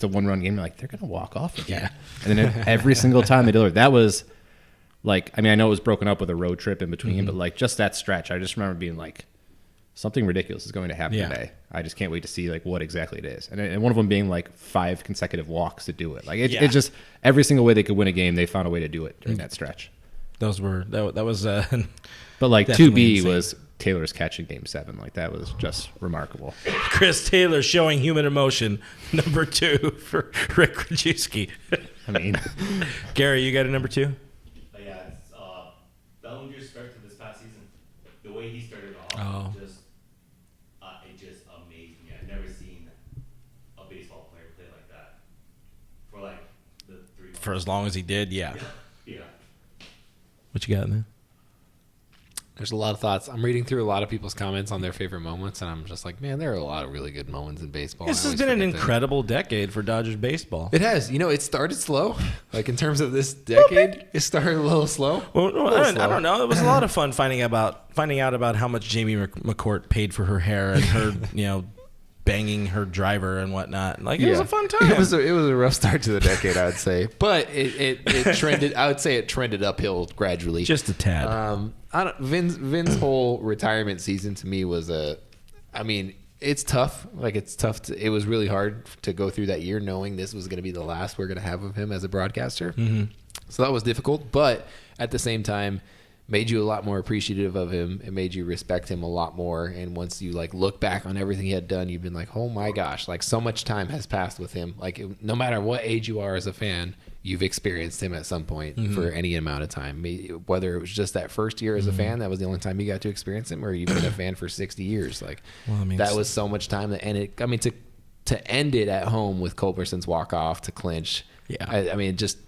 a 1-run game. You're like, they're going to walk off again. And then every single time they delivered, that was I know it was broken up with a road trip in between, but just that stretch, I just remember being like, something ridiculous is going to happen today. I just can't wait to see what exactly it is. And one of them being 5 consecutive walks to do it. It just every single way they could win a game, they found a way to do it during that stretch. That was But definitely 2B insane. was Taylor's catch in Game 7. That was just remarkable. Chris Taylor showing human emotion. Number 2 for Rick Krajewski. I mean, Gary, you got a number 2? But yeah, it's Bellinger's start to this past season. The way he started off, Oh. it just amazed me. I've never seen a baseball player play like that for the 3 months. For as long as he did, yeah. Yeah. What you got, man? There's a lot of thoughts. I'm reading through a lot of people's comments on their favorite moments, and I'm just like, man, there are a lot of really good moments in baseball. This I has always been an forget that. incredible decade for Dodgers baseball. It has. It started slow. In terms of this decade, it started a little slow. Well, A little I slow. don't know. It was a lot of fun finding out about how much Jamie McCourt paid for her hair and her, banging her driver and whatnot. It was a fun time. It was a rough start to the decade, I would say, but it trended. I would say it trended uphill gradually. Just a tad. Vin's whole retirement season to me was it's tough. It's tough. It was really hard to go through that year knowing this was going to be the last we're going to have of him as a broadcaster. Mm-hmm. So that was difficult, but at the same time, made you a lot more appreciative of him. It made you respect him a lot more. And once you look back on everything he had done, you've been like, oh my gosh, so much time has passed with him. No matter what age you are as a fan, you've experienced him at some point for any amount of time. Whether it was just that first year as a fan, that was the only time you got to experience him, or you've been a fan for 60 years. That was so much time. To end it at home with Culberson's walk off to clinch. Yeah. Just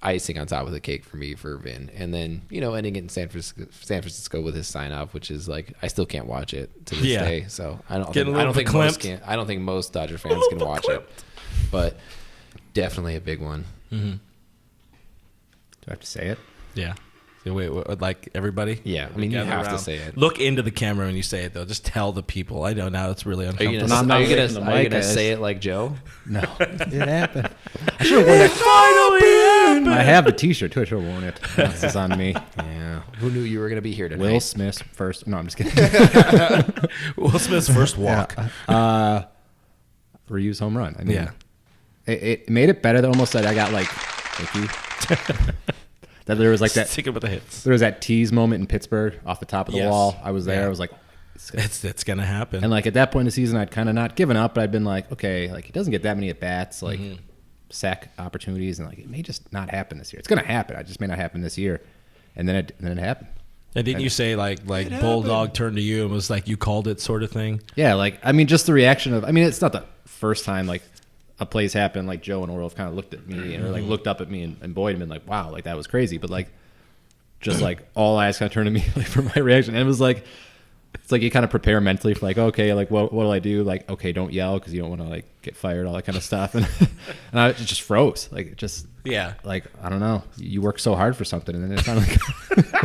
icing on top of the cake for me for Vin. And then, ending it in San Francisco with his sign off, which is I still can't watch it to this day. So I don't think most Dodger fans can watch it. But definitely a big one. Mm-hmm. do I have to say it? Yeah. Wait, like everybody? Yeah, I mean, you Gather have to around. say it. Look into the camera when you say it, though. Just tell the people. I know now it's really Are you uncomfortable. gonna, I'm not are you away from the gonna, are you mic, gonna guys. say it like Joe? No, it happened. I should have worn that. I have the T-shirt too. I should have worn it. This is on me. Yeah. Who knew you were gonna be here tonight? Will Smith's first. No, I'm just kidding. Will Smith's first walk. Reuse home run. I mean, Yeah. It made it better. That almost said I got like, thank you. That there was like that. Stick it with the hits. There was that tease moment in Pittsburgh off the top of the Yes. wall. I was there. Yeah. I was like, It's gonna happen. and like at that point in the season, I'd kind of not given up, but I'd been like, okay, like he doesn't get that many at bats, like sack opportunities, and like it may just not happen this year. It's gonna happen. It just may not happen this year, and then it happened. And didn't you say like Bulldog turned to you and was like, you called it sort of thing? Yeah, like I mean, just the reaction of. I mean, it's not the first time like a play's happened. Like Joe and Orlov kind of looked at me and or like looked up at me and Boyd and been like, wow, like that was crazy. But like, just like all eyes kind of turned to me like, for my reaction, and it was like. It's like you kind of prepare mentally for like, okay, like what'll I do? Like, okay, don't yell because you don't want to like get fired, all that kind of stuff. And and I just froze. Like it just like I don't know. You work so hard for something, and then it's kind of like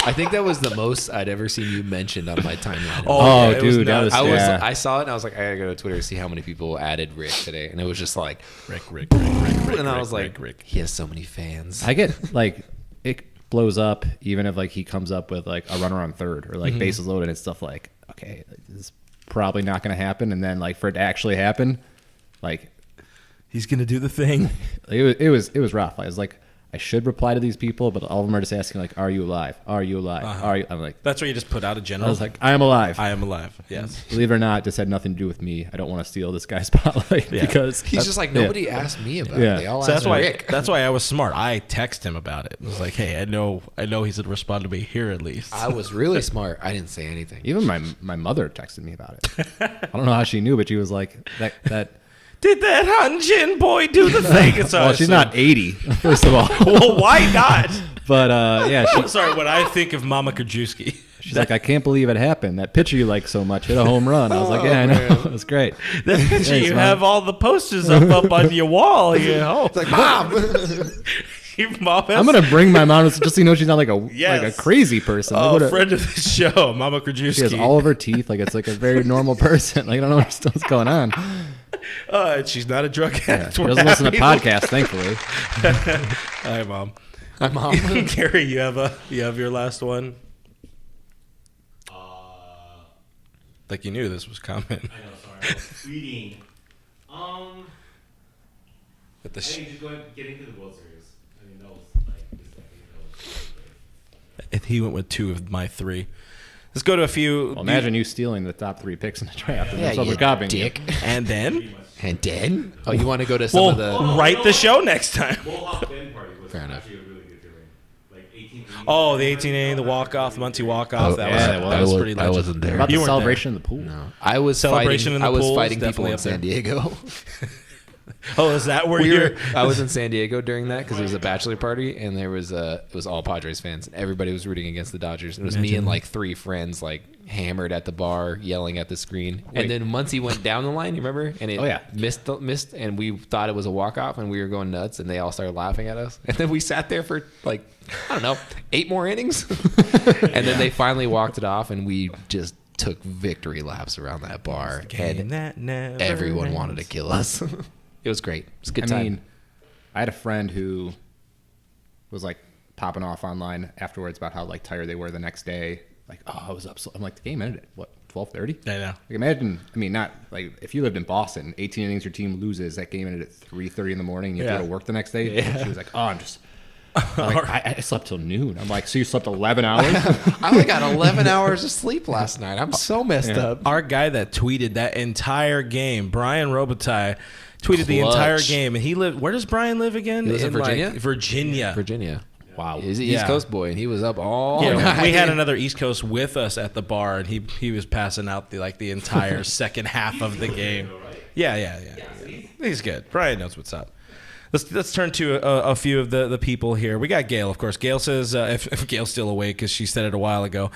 I think that was the most I'd ever seen you mentioned on my timeline. Oh, yeah, it was dude, that nuts. was I saw it and I was like, I gotta go to Twitter to see how many people added Rick today, and it was just like Rick, and I was like, he has so many fans. I get like it blows up even if like he comes up with like a runner on third or like bases loaded and stuff like okay, this is probably not going to happen, and then like for it to actually happen, like he's gonna do the thing. it was rough. I was like, I should reply to these people, but all of them are just asking like, "Are you alive? Are you alive? Are you?" I'm like, That's where you just put out a I general. was like, "I am alive." I am alive. Yes. Believe it or not, this had nothing to do with me. I don't want to steal this guy's spotlight because He's just like, nobody asked me about Yeah. it. They all So asked Rick. that's why I was smart. I text him about it. I was like, hey, I know he's gonna respond to me here at least. I was really smart. I didn't say anything. even my mother texted me about it. I don't know how she knew, but she was like, "That." Did that Hanjin boy do the thing? And so I Well, she's assumed- not 80, first of all. Well, why not? But yeah, Sorry, when I think of Mama Krajewski, she's like, I can't believe it happened. That pitcher you like so much hit a home run. I was like, yeah, I know. It was great. that picture Thanks, you Mom. have all the posters up on your wall. You know, It's like, Mom! your mom has I'm gonna bring my mom just so you know she's not like a Yes. crazy person. Like, oh, what a- friend of the show, Mama Krajewski. she has all of her teeth. Like it's like a very normal person. Like I don't know what's going on. She's not a drug Yeah, addict. she We're doesn't listen to happy. podcasts, thankfully. Hi, Mom. My mom. Gary, you have your last one. Like you knew this was coming. I know, sorry. I was tweeting. But the I sh- think just getting to the World Series. I mean, that was like this decade. he went with 2 of my 3. Let's go to a few. Well, imagine you stealing the top 3 picks in the draft. And Yeah, that's what you we're copying. dick. And then And then? Oh, you want to go to some we'll of the... write the show next time. Mohawk Ben party was Fair enough. actually a really good feeling. Like 18. Oh, the 18A, the walk-off, the Muncie walk-off. that was pretty legend. I wasn't there. About You the weren't celebration in the pool. No. I was Celebration fighting, in the I was pool is fighting people definitely in up there. San Diego. Oh, is that where you're? I was in San Diego during that because it was a bachelor party and there was it was all Padres fans and everybody was rooting against the Dodgers. It was me and like 3 friends like hammered at the bar yelling at the screen. And then Muncie went down the line, you remember? And it missed and we thought it was a walk-off and we were going nuts and they all started laughing at us. And then we sat there for like, I don't know, 8 more innings. And then they finally walked it off and we just took victory laps around that bar. And that never everyone ends. wanted to kill us. It was great. It was a good I time. mean, I had a friend who was like popping off online afterwards about how like tired they were the next day. Like, oh, I was up. So I'm like, the game ended at what, 12:30? I know. Like, imagine. I mean, not like if you lived in Boston, 18 innings, your team loses. That game ended at 3:30 in the morning. And you have to go to work the next day. Yeah. She was like, oh, I'm just. Like, I slept till noon. I'm like, so you slept 11 hours? I only got 11 hours of sleep last night. I'm so messed up. Our guy that tweeted that entire game, Brian Robitaille, tweeted the Clutch. entire game, and he lived. Where does Brian live again? He lives in Virginia? Virginia. Virginia. Wow. He's an East Coast boy, and he was up all Yeah, night. we had another East Coast with us at the bar, and he was passing out the entire second half of the game. Yeah. He's good. Brian knows what's up. Let's turn to a few of the people here. We got Gail, of course. Gail says, if Gail's still awake, because she said it a while ago,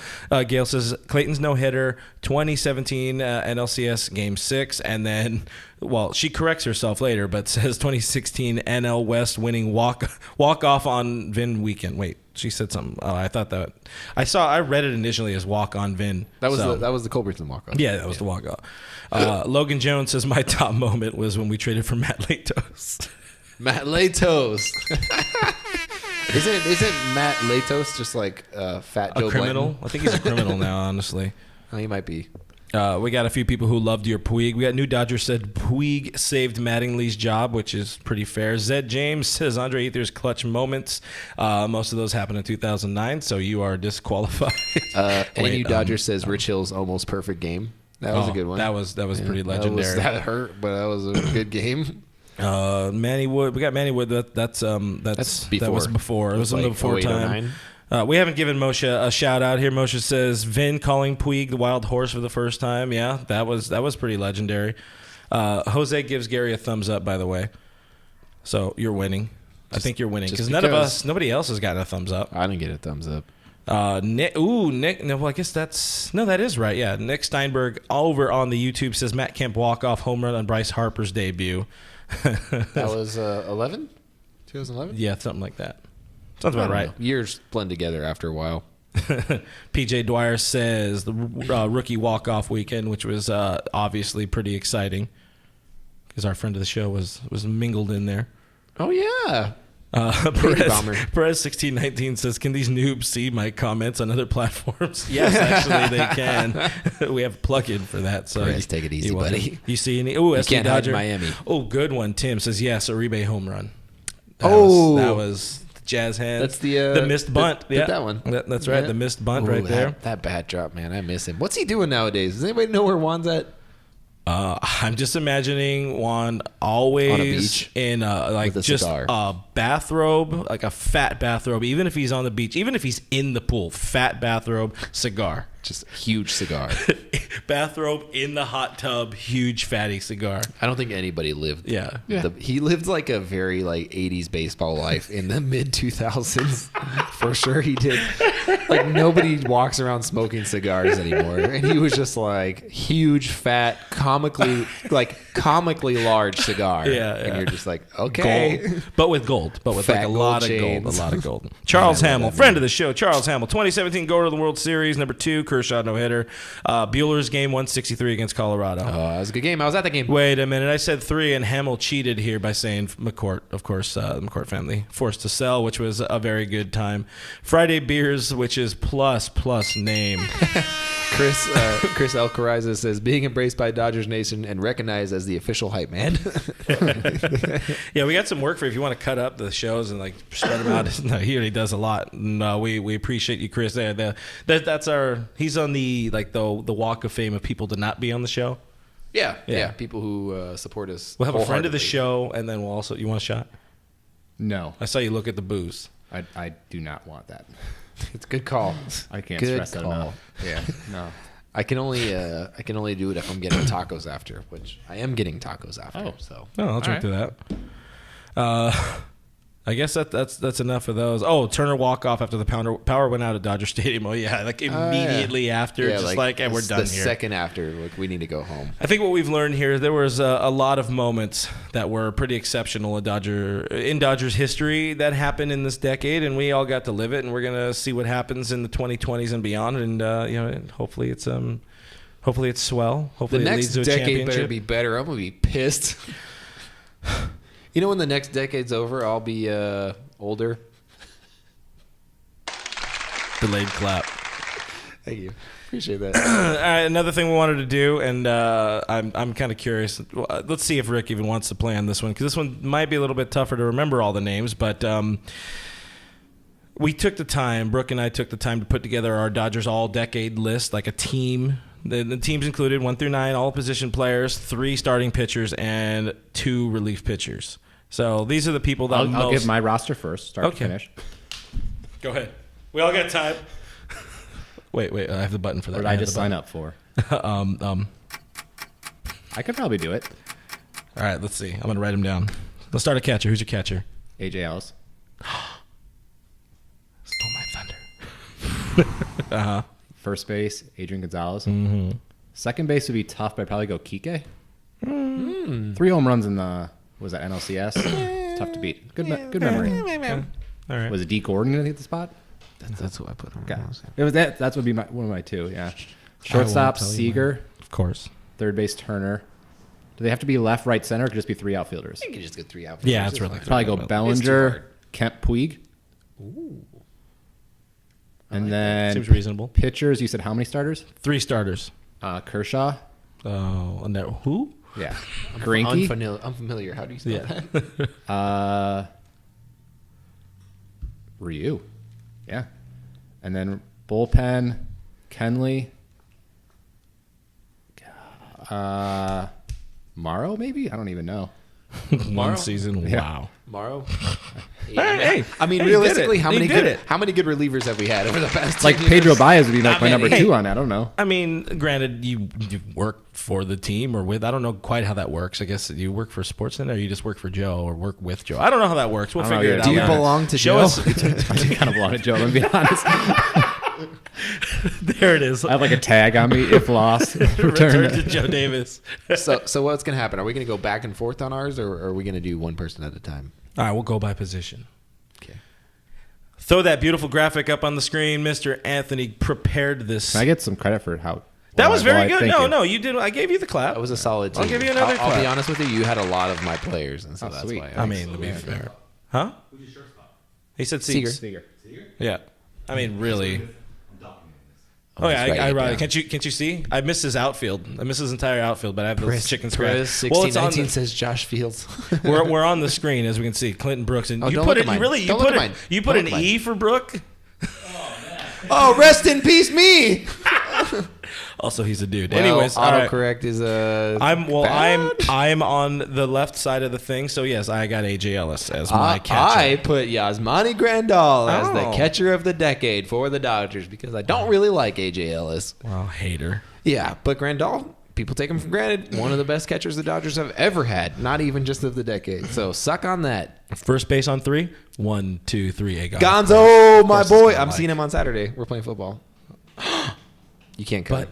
Gail says, Clayton's no-hitter, 2017 NLCS Game 6, and then, well, she corrects herself later, but says 2016 NL West winning walk-off on Vin weekend. Wait, She said something. Oh, I thought that I read it initially as walk on Vin. That was the Culbertson walk off. Yeah, that was the walk off. Logan Jones says my top moment was when we traded for Matt Latos. Matt Latos. Isn't Matt Latos just like Fat Joe A criminal? Blanton? I think he's a criminal now. Honestly, Oh, he might be. we got a few people who loved your Puig. We got New Dodger said Puig saved Mattingly's job, which is pretty fair. Zed James says Andre Ether's clutch moments. Most of those happened in 2009, so you are disqualified. New Dodger says Rich Hill's almost perfect game. That was a good one. That was pretty legendary. That hurt, but that was a good game. Manny Wood. We got Manny Wood. That's before. That was before. It was in the like before 08, time. 09. We haven't given Moshe a shout out here. Moshe says Vin calling Puig the wild horse for the first time. Yeah, that was pretty legendary. Jose gives Gary a thumbs up, by the way. So you're winning. I think you're winning because nobody else has gotten a thumbs up. I didn't get a thumbs up. Nick. No, well, I guess that is right. Yeah, Nick Steinberg over on the YouTube says Matt Kemp walk off home run on Bryce Harper's debut. That was 11? 2011? Yeah, something like that. Sounds about right. Years blend together after a while. PJ Dwyer says the rookie walk-off weekend, which was obviously pretty exciting because our friend of the show was mingled in there. Oh, yeah. Perez 1619 says, "Can these noobs see my comments on other platforms?" Yes, actually they can. We have a plug-in for that. So Perez, take it easy, buddy. You see any? Oh, SD Dodger, Miami. Oh, good one. Tim says yes. Uribe home run. That was the jazz hand. That's the missed bunt. that one. That's right. Yeah. The missed bunt right there. That bat drop, man. I miss him. What's he doing nowadays? Does anybody know where Juan's at? I'm just imagining Juan always On a beach in like with a just cigar. a bathrobe, like a fat bathrobe. Even if he's on the beach, even if he's in the pool, fat bathrobe, cigar. Just a huge cigar. Bathrobe in the hot tub, huge fatty cigar. I don't think anybody lived. Yeah. He lived like a very like 80s baseball life in the mid 2000s. For sure he did. Like nobody walks around smoking cigars anymore. And he was just like huge, fat, comically large cigar. Yeah. And you're just like, okay. Gold, but with gold. But with Fat like a gold lot chains. of gold. A lot of gold. Charles Yeah, I love Hamill, that friend man. of the show. Charles Hamill, 2017 go to the World Series, number 2, Kershaw no-hitter. Bueller's game 163 against Colorado. Oh, that was a good game. I was at that game. Wait a minute. I said 3, and Hamill cheated here by saying McCourt. Of course, the McCourt family forced to sell, which was a very good time. Friday Beers, which is plus name. Chris Alcariza says, being embraced by Dodgers Nation and recognized as the official hype man. Yeah, we got some work for you if you want to cut up the shows and like spread them out. No, he already does a lot. No, we appreciate you, Chris. There, that's our. He's on the Walk of Fame of people to not be on the show. Yeah. People who support us. We'll have a friend of the wholeheartedly. show, and then we'll also. You want a shot? No, I saw you look at the booze. I do not want that. It's a good call. I can't Good stress that call. enough. Yeah, no. I can only do it if I'm getting tacos after, which I am getting tacos after. Oh. So No, I'll drink to that. I guess that's enough of those. Oh, Turner walk off after the power went out at Dodger Stadium. Oh yeah, like immediately after, just like hey, we're done the here. second after, like we need to go home. I think what we've learned here, there was a lot of moments that were pretty exceptional in Dodgers history that happened in this decade, and we all got to live it. And we're gonna see what happens in the 2020s and beyond. And hopefully it's swell. Hopefully The it next leads to a decade championship. better be better. I'm gonna be pissed. You know, when the next decade's over, I'll be older. Delayed clap. Thank you. Appreciate that. All right, another thing we wanted to do, and I'm kind of curious. Let's see if Rick even wants to play on this one, because this one might be a little bit tougher to remember all the names, but we took the time, Brooke and I took the time to put together our Dodgers all-decade list, like a team. The teams included 1 through 9, all position players, 3 starting pitchers, and 2 relief pitchers. So these are the people that I'll give my roster first, start to finish. Go ahead. We all got time. Wait, I have the button for that. What did I just sign up for? I could probably do it. All right, let's see. I'm going to write them down. Let's start a catcher. Who's your catcher? AJ Ellis. Stole my thunder. First base, Adrian Gonzalez. Mm-hmm. Second base would be tough, but I'd probably go Kike. 3 home runs in the, was that NLCS? It's tough to beat. Good memory. All right. Was it D. Gordon going to get the spot? That's who I put on. Okay. It was that. That's would be one of my two. Yeah. Shortstop tell you Seager. Of course. Third base Turner. Do they have to be left, right, center, or could just be three outfielders? You can just get 3 outfielders. Yeah, it's really Probably go It's too Bellinger, hard. Kemp, Puig. Ooh. And then Seems reasonable. pitchers. You said how many starters? 3 starters. Kershaw. Oh, and that, who? Yeah. Greinke. Unfamiliar. How do you spell that? Ryu. Yeah. And then bullpen, Kenley. Morrow, maybe? I don't even know. One season. Yeah. Wow. Morrow. Hey, I mean, hey, he realistically, did it. how He many did good it. how many good relievers have we had over the past? Like 10 years? Pedro Baez would be like I my mean, number hey. 2 on it. I don't know. I mean, granted, you work for the team or with. I don't know quite how that works. I guess you work for Sportsnet or you just work for Joe or work with Joe. I don't know how that works. We'll I don't figure know, it yeah. out. Do you Yeah. belong to Show Joe? us. I do kind of belong to Joe, I'm being honest. There it is. I have like a tag on me if lost. Return to Joe Davis. So what's gonna happen? Are we gonna go back and forth on ours, or are we gonna do one person at a time? All right, we'll go by position. Okay. Throw that beautiful graphic up on the screen. Mr. Anthony prepared this. Can I get some credit for how... That was very well, good. thank No, you. no, you did. I gave you the clap. That was a solid team. I'll give you another I'll be clap. honest with you. You had a lot of my players, and so Oh, that's sweet. why. I mean, to be fair. Huh? Who's your shortstop? He said Seager. Seager. Seager. Yeah. I mean, really. I'm documenting this. Oh yeah, Just write I it write it. down. Can't you see? I missed his outfield. I missed his entire outfield, but I have those chicken Perez scratch. Well, it's on 1619 the, says Josh Fields. we're on the screen as we can see. Clinton Brooks and Oh, you don't put look it. at mine. You really you Don't put look at it. mine. You put Don't an look at E for Brooke. Oh, rest in peace, me. Also, he's a dude. Well, Anyways, all right. autocorrect is I'm on the left side of the thing. So yes, I got AJ Ellis as my catcher. I put Yasmani Grandal as the Oh. catcher of the decade for the Dodgers because I don't really like AJ Ellis. Well, hater. Yeah, but Grandal, people take him for granted. One of the best catchers the Dodgers have ever had, not even just of the decade. So suck on that. First base on 3. 1, 2, 3. A Gonzo, my course it's boy. gonna I'm like. seeing him on Saturday. We're playing football. You can't come.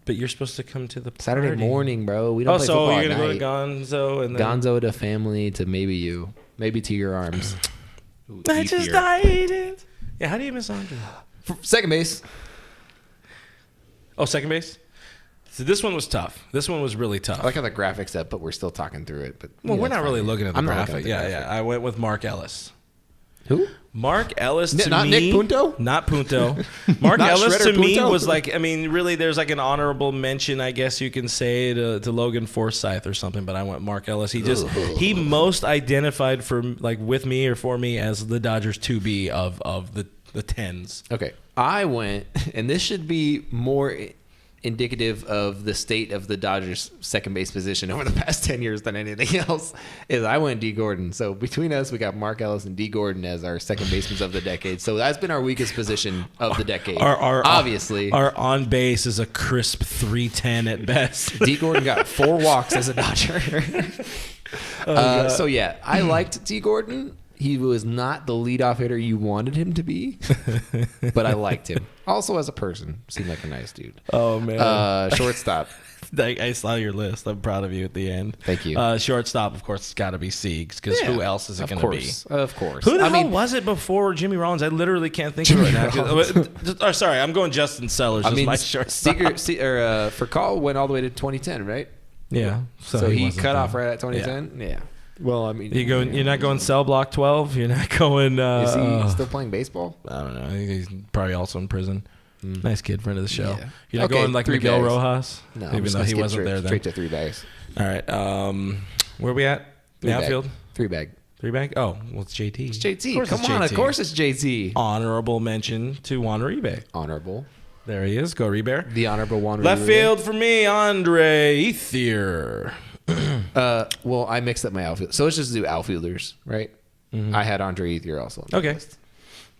But you're supposed to come to the Saturday party. morning, bro. We don't Oh, play so football you're at gonna night. go to Gonzo and then Gonzo to family to maybe you. Maybe to your arms. I just died. Yeah, how do you miss Andre? Second base. Oh, second base. So this one was tough. This one was really tough. I like how the graphics up, but we're still talking through it. But Well, yeah, we're it's not really fine. looking at the I'm not graphic. looking at the Yeah. graphic. I went with Mark Ellis. Who? Mark Ellis to Not me, Nick Punto? Not Punto. Mark Not Ellis Shredder to me Punto? was like, I mean, really, there's like an honorable mention, I guess you can say, to Logan Forsythe or something. But I went Mark Ellis. He most identified for like with me or for me as the Dodgers 2B of the tens. Okay. I went, and this should be more indicative of the state of the Dodgers' second base position over the past 10 years than anything else, is I went D. Gordon. So between us, we got Mark Ellis and D. Gordon as our second basemen of the decade. So that's been our weakest position of the decade. Obviously. Our on base is a crisp 310 at best. D. Gordon got 4 walks as a Dodger. So yeah, I liked D. Gordon. He was not the leadoff hitter you wanted him to be, but I liked him. Also, as a person, seemed like a nice dude. Oh man. Shortstop. I saw your list. I'm proud of you at the end. Thank you. Shortstop, of course, it's got to be Siegs because who else is it going to be? Of course. Who the hell was it before Jimmy Rollins? I literally can't think of it right now. Sorry, I'm going Justin Sellers as my shortstop. For call went all the way to 2010, right? Yeah. So he wasn't cut there. off right at 2010. Yeah. Well, I mean, You're not going cell block 12. You're not going. Is he still playing baseball? I don't know. I think he's probably also in prison. Nice kid, friend of the show. Yeah. You're not Okay, going like 3 Miguel bags. Rojas, No, I'm even just though gonna he skip wasn't there then. straight to 3 bags. All right. Where are we at? The 3 bag. outfield. 3 bag. 3 bag. Oh, well, it's JT. It's JT. Of Come on, of course it's JT. Honorable mention to Juan Uribe. Honorable. There he is. Go Uribe. The honorable one. Left field for me, Andre Ethier. Well, I mixed up my outfield. So let's just do outfielders, right? I had Andre Ethier also on my Okay. list.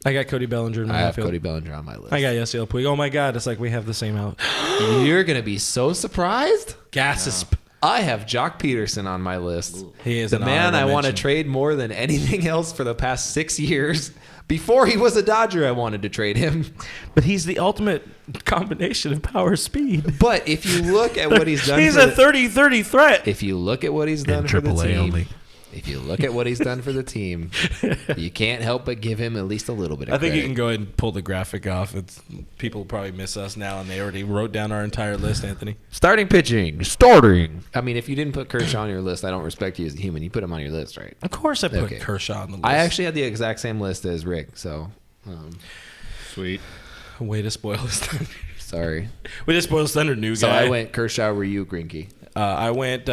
I got Cody Bellinger in my I have outfield. Cody Bellinger on my list. I got Yasiel Puig. Oh my God, it's like we have the same out. You're going to be so surprised. Gasp. I have Jock Peterson on my list. He is the an man I honorable want to mention. trade more than anything else for the past 6 years. Before he was a Dodger, I wanted to trade him. But he's the ultimate combination of power speed. But if you look at what he's done, He's for a 30-30 threat. if you look at what he's done for the AAA team, only. if you look at what he's done for the team, you can't help but give him at least a little bit of I think credit. you can go ahead and pull the graphic off. People probably miss us now, and they already wrote down our entire list, Anthony. Starting pitching. Starting. I mean, if you didn't put Kershaw on your list, I don't respect you as a human. You put him on your list, right? Of course I put Okay. Kershaw on the list. I actually had the exact same list as Rick, so Sweet. Way to spoil his thunder. sorry. Way to spoil his thunder, new So guy. I went Kershaw, Ryu, Greinke. I went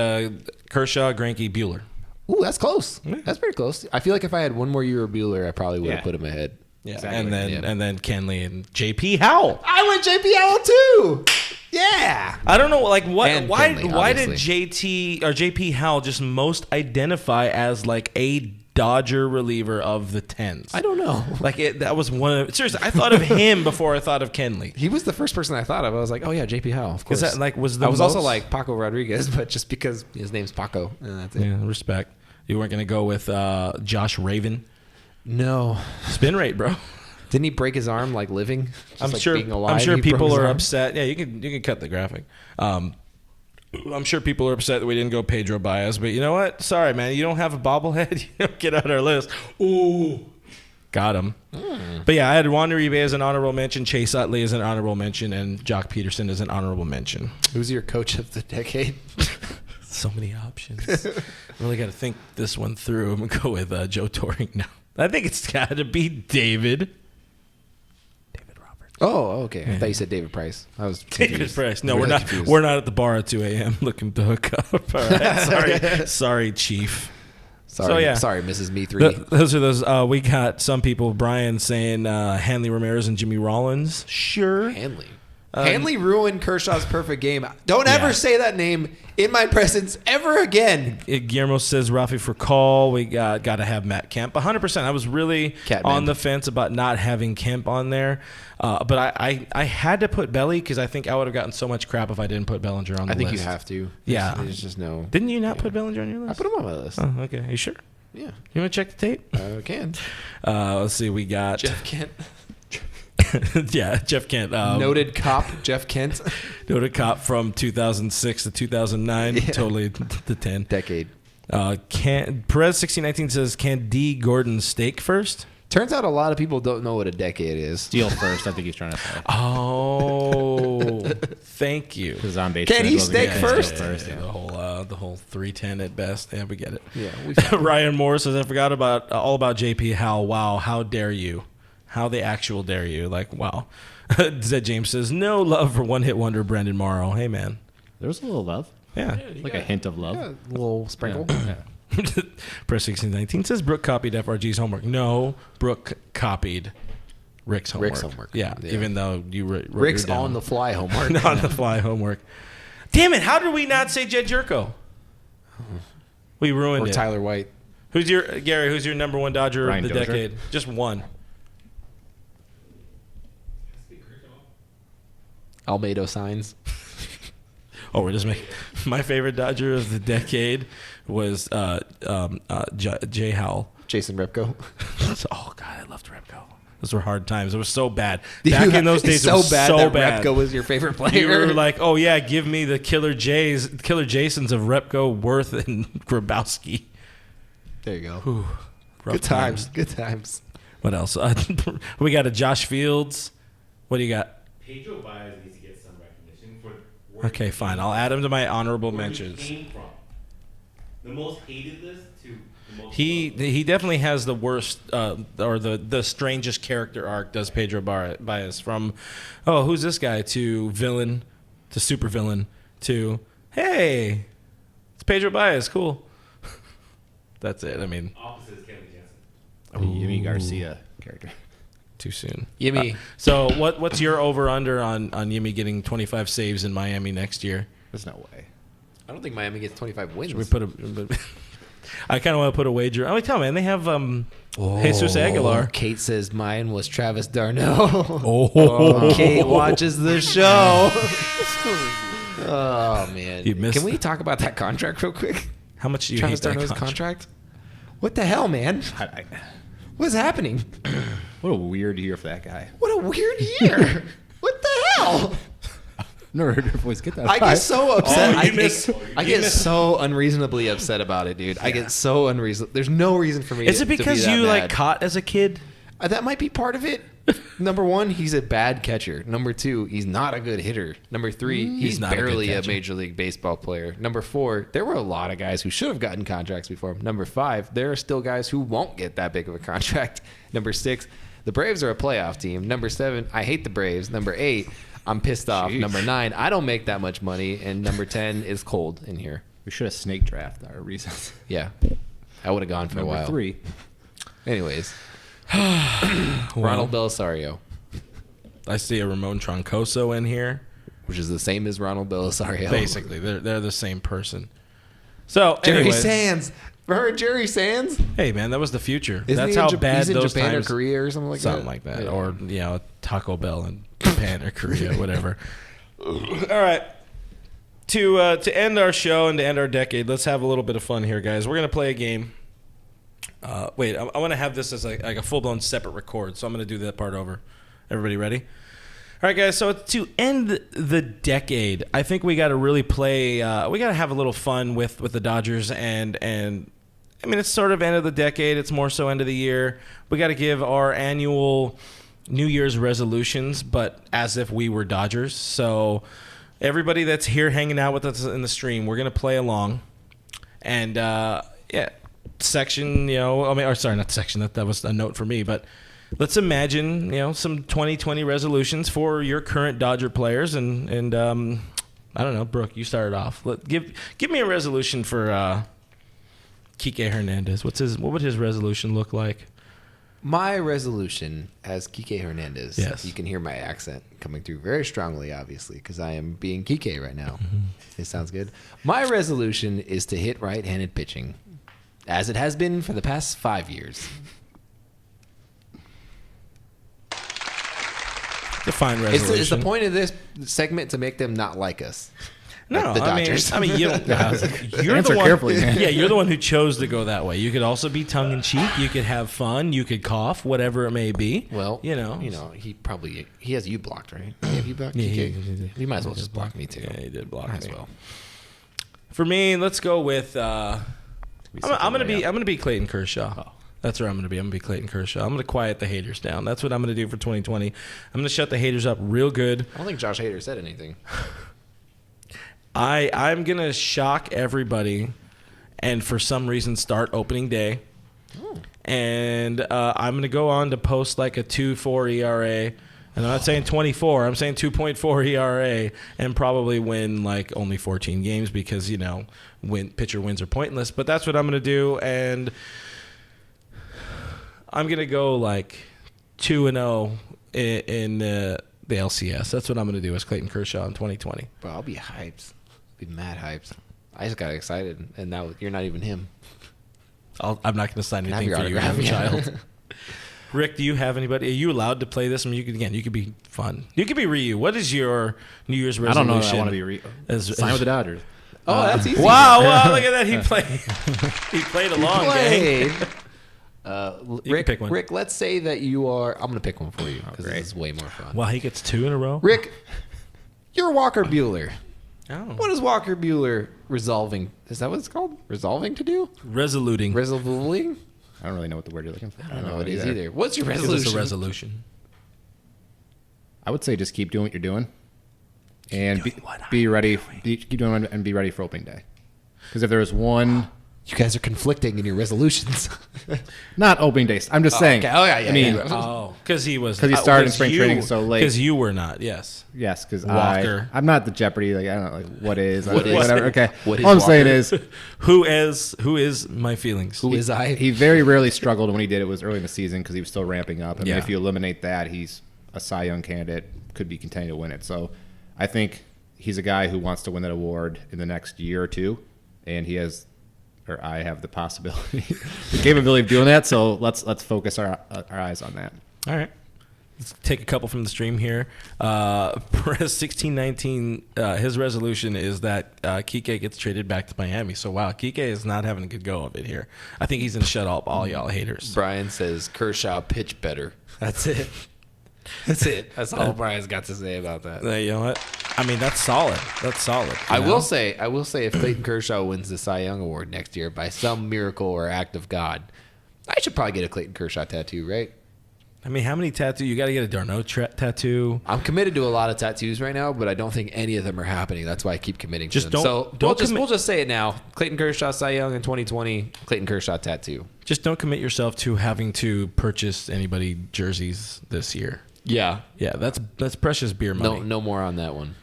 Kershaw, Greinke, Bueller. Ooh, that's close. That's pretty close. I feel like if I had one more year of Bueller, I probably would have Yeah. put him ahead. Yeah, Exactly. and then Kenley and J.P. Howell. I went JP Howell too. Yeah. I don't know, like what? And Why? Kenley, Why obviously. did JT or J.P. Howell just most identify as like a Dodger reliever of the tens? I don't know. Like that was one of seriously. I thought of him before I thought of Kenley. He was the first person I thought of. I was like, oh yeah, JP Howell, of course. Is that like was the I was also most- like Paco Rodriguez, but just because his name's Paco, and that's it. yeah, respect. You weren't gonna go with Josh Raven. No. Spin rate, bro. Didn't he break his arm like living? Just I'm like sure. being alive, I'm sure he broke people his are arm? upset. Yeah, you can cut the graphic. I'm sure people are upset that we didn't go Pedro Baez, but you know what? Sorry, man. You don't have a bobblehead. You don't get out our list. Ooh, got him. But yeah, I had Juan Uribe as an honorable mention, Chase Utley as an honorable mention, and Jock Peterson as an honorable mention. Who's your coach of the decade? So many options. Really got to think this one through. I'm gonna go with Joe Torre now. I think it's got to be David Roberts. Oh, okay. I thought you said David Price. I was confused. David Price. No, Really we're not. confused. We're not at the bar at 2 a.m. looking to hook up. All right. Sorry, Chief. Sorry, So, yeah. sorry, Mrs. Me 3. Those are those. We got some people. Brian saying Hanley Ramirez and Jimmy Rollins. Sure. Hanley. Hanley ruined Kershaw's perfect game. Don't ever Yeah. say that name in my presence ever again. Guillermo says Rafi for call. We got to have Matt Kemp. 100%. I was really Catman. on the fence about not having Kemp on there. But I had to put Belly because I think I would have gotten so much crap if I didn't put Bellinger on the I think list. you have to. Yeah. There's just no. Didn't you not put Bellinger on your I list? put him on my list. Oh, okay. Are you sure? Yeah. You want to check the tape? I can. Let's see. We got Jeff Kent. yeah, Jeff Kent. Noted cop Jeff Kent. Noted cop from 2006 to 2009. Yeah. Totally the 10. Decade. Perez 1619 says, can D Gordon stake first? Turns out a lot of people don't know what a decade is. Steal first, I think he's trying to say. Oh, thank you. Because on base. Can he wasn't stake getting first? steal first, yeah. The whole 310 at best. Yeah, we get it. Yeah. Ryan Moore says, I forgot about all about JP Howell. Wow, how dare you? How the actual dare you? Like, wow. Zed James says, no love for one hit wonder Brendan Morrow. Hey, man. There was a little love. Yeah. Like a hint of love. A little sprinkle. Yeah. Press 1619 says Brooke copied FRG's homework. No, Brooke copied Rick's homework. Rick's homework. Yeah, Yeah. even though you wrote Rick's your down. on the fly homework. on the fly homework. Damn it! How did we not say Jed Jerko? We ruined Or it. Tyler White. Who's your Gary? Who's your number one Dodger Ryan of the Dozier? decade? Just one. Almeida signs. Oh, we're just making. My favorite Dodger of the decade was Jay Howell. Jason Repko. Oh God, I loved Repko. Those were hard times. It was so bad. You Back in had- those days, it's it was so that bad. Repko was your favorite player. You were like, oh yeah, give me the Killer Jasons of Repko, Worth, and Grabowski. there you go. Whew, rough Good times. Good times. What else? We got a Josh Fields. What do you got? Pedro Baez needs to get some recognition for where Okay, fine. I'll add him to my honorable where he mentions. came from. The most hated list to the most He loved. definitely has the worst or the strangest character arc. Does Pedro Baez from who's this guy to villain to super villain to hey, it's Pedro Baez. Cool. That's it. I mean, Opposite is Kevin Jansen. Yimi Garcia character. too soon. Yimmy. So what's your over under on Yimi getting 25 saves in Miami next year? There's no way. I don't think Miami gets 25 wins. Should we put a? I kind of want to put a wager. Oh, tell man, they have Jesus Aguilar. Kate says mine was Travis Darno. Oh, Kate watches the show. Oh man, You missed Can we talk about that contract real quick? How much do you Travis hate that Darno's contract? contract? What the hell, man? What's happening? What a weird year for that guy. What a weird year. What the hell? never heard your voice get that I high. get so upset. Oh, I get so unreasonably upset about it, dude. I get so unreasonable. There's no reason for me. Is to, it because to be you that like mad. caught as a kid? That might be part of it. Number 1, he's a bad catcher. Number 2, he's not a good hitter. Number 3, he's not a good barely a catcher. Major League Baseball player. Number 4, there were a lot of guys who should have gotten contracts before him. Number 5, there are still guys who won't get that big of a contract. Number 6, the Braves are a playoff team. Number 7, I hate the Braves. Number 8, I'm pissed off. Jeez. Number 9, I don't make that much money. And number 10 is cold in here. We should have snake draft our reasons. Yeah. I would have gone for a Number while. 3. Anyways. Ronald Belisario, I see a Ramon Troncoso in here. which is the same as Ronald Belisario. Basically, they're the same person. So, Jerry anyways, Sands. Remember Jerry Sands? hey man, that was the future. Isn't That's he in how Jap- bad he's in those Japan times. or Korea or something like Something that. like that, Yeah. or Taco Bell in Japan or Korea, whatever. All right. To end our show and to end our decade, let's have a little bit of fun here, guys. We're gonna play a game. Wait, I want to have this as like a full-blown separate record, so I'm gonna do that part over. Everybody ready? All right, guys. So to end the decade, I think we got to really play. We got to have a little fun with the Dodgers, and I mean it's sort of end of the decade. It's more so end of the year. We got to give our annual New Year's resolutions, but as if we were Dodgers. So everybody that's here hanging out with us in the stream, we're gonna play along, and yeah, section. Not section. That was a note for me, but. Let's imagine, some 2020 resolutions for your current Dodger players, and I don't know, Brooke, you started off. Give me a resolution for Kike Hernandez. What would his resolution look like? My resolution as Kike Hernandez. Yes. You can hear my accent coming through very strongly, obviously, because I am being Kike right now. It sounds good. My resolution is to hit right-handed pitching, as it has been for the past 5 years. Define resolution. Is the point of this segment to make them not like us? No, Like the Dodgers. I mean, you don't. You're Answer the one. carefully, man. Yeah, you're the one who chose to go that way. You could also be tongue in cheek. You could have fun. You could cough, whatever it may be. Well, you know, he has you blocked, right? You blocked Yeah, Kike? he did. He might as well just block me too. Yeah, he did block Might as me. well. For me, let's go with. I'm gonna be Clayton Kershaw. Oh. That's where I'm gonna be. I'm gonna be Clayton Kershaw. I'm gonna quiet the haters down. That's what I'm gonna do for 2020. I'm gonna shut the haters up real good. I don't think Josh Hader said anything. I'm gonna shock everybody, and for some reason start opening day. And I'm gonna go on to post like a 2.4 ERA, and I'm not saying 24. I'm saying 2.4 ERA, and probably win like only 14 games because pitcher wins are pointless. But that's what I'm gonna do, and I'm gonna go like 2-0 in the LCS. That's what I'm gonna do as Clayton Kershaw in 2020. Bro, I'll be hyped. Be mad hyped. I just got excited, and now you're not even him. I'm not gonna sign Can I have anything your for you, autograph? young child. Rick, do you have anybody? Are you allowed to play this? I mean, you could be fun. You could be Ryu. What is your New Year's I resolution? don't know that I want to be sign with the Dodgers. Oh, that's easy. Wow, look at that. He played. He played along, gang. Played. You Rick, can pick one. Rick, let's say that you are. I'm going to pick one for you because great. this is way more fun. Wow, he gets 2 in a row. Rick, you're Walker Bueller. Oh. What is Walker Bueller resolving? Is that what it's called? Resolving to do? Resoluting. Resolving? I don't really know what the word you're looking for. I don't know what it is either. What's your Give resolution? us a resolution. I would say just keep doing what you're doing, and be ready. Keep doing it and be ready for opening day. Because if there was one, You guys are conflicting in your resolutions. not opening day. I'm just saying. okay. Oh, yeah, I mean, Oh, because he was. 'Cause he started in spring training so late. Because you were not. Yes. yes, because Walker. I'm not the Jeopardy. Like I don't know, like what is What is- whatever. Okay, what is all I'm saying Walker? is Who is my feelings? Who is I? he very rarely struggled when he did. It was early in the season because he was still ramping up. I mean, Yeah. if you eliminate that, he's a Cy Young candidate, could be continuing to win it. So I think he's a guy who wants to win that award in the next year or two, and he has, or I have the possibility, the capability of doing that. So let's focus our eyes on that. All right. Let's take a couple from the stream here. Perez 1619, his resolution is that Kike gets traded back to Miami. So, wow, Kike is not having a good go of it here. I think he's going to shut up all y'all haters. Brian says Kershaw pitch better. That's it. That's it. That's all Brian's got to say about that. You know what? I mean, that's solid. That's solid. I will say, if Clayton Kershaw wins the Cy Young Award next year by some miracle or act of God, I should probably get a Clayton Kershaw tattoo, right? I mean, how many tattoos? You got to get a Darno tattoo. I'm committed to a lot of tattoos right now, but I don't think any of them are happening. That's why I keep committing to Just them. don't We'll just say it now. Clayton Kershaw Cy Young in 2020. Clayton Kershaw tattoo. Just don't commit yourself to having to purchase anybody jerseys this year. Yeah. Yeah, that's precious beer money. No more on that one.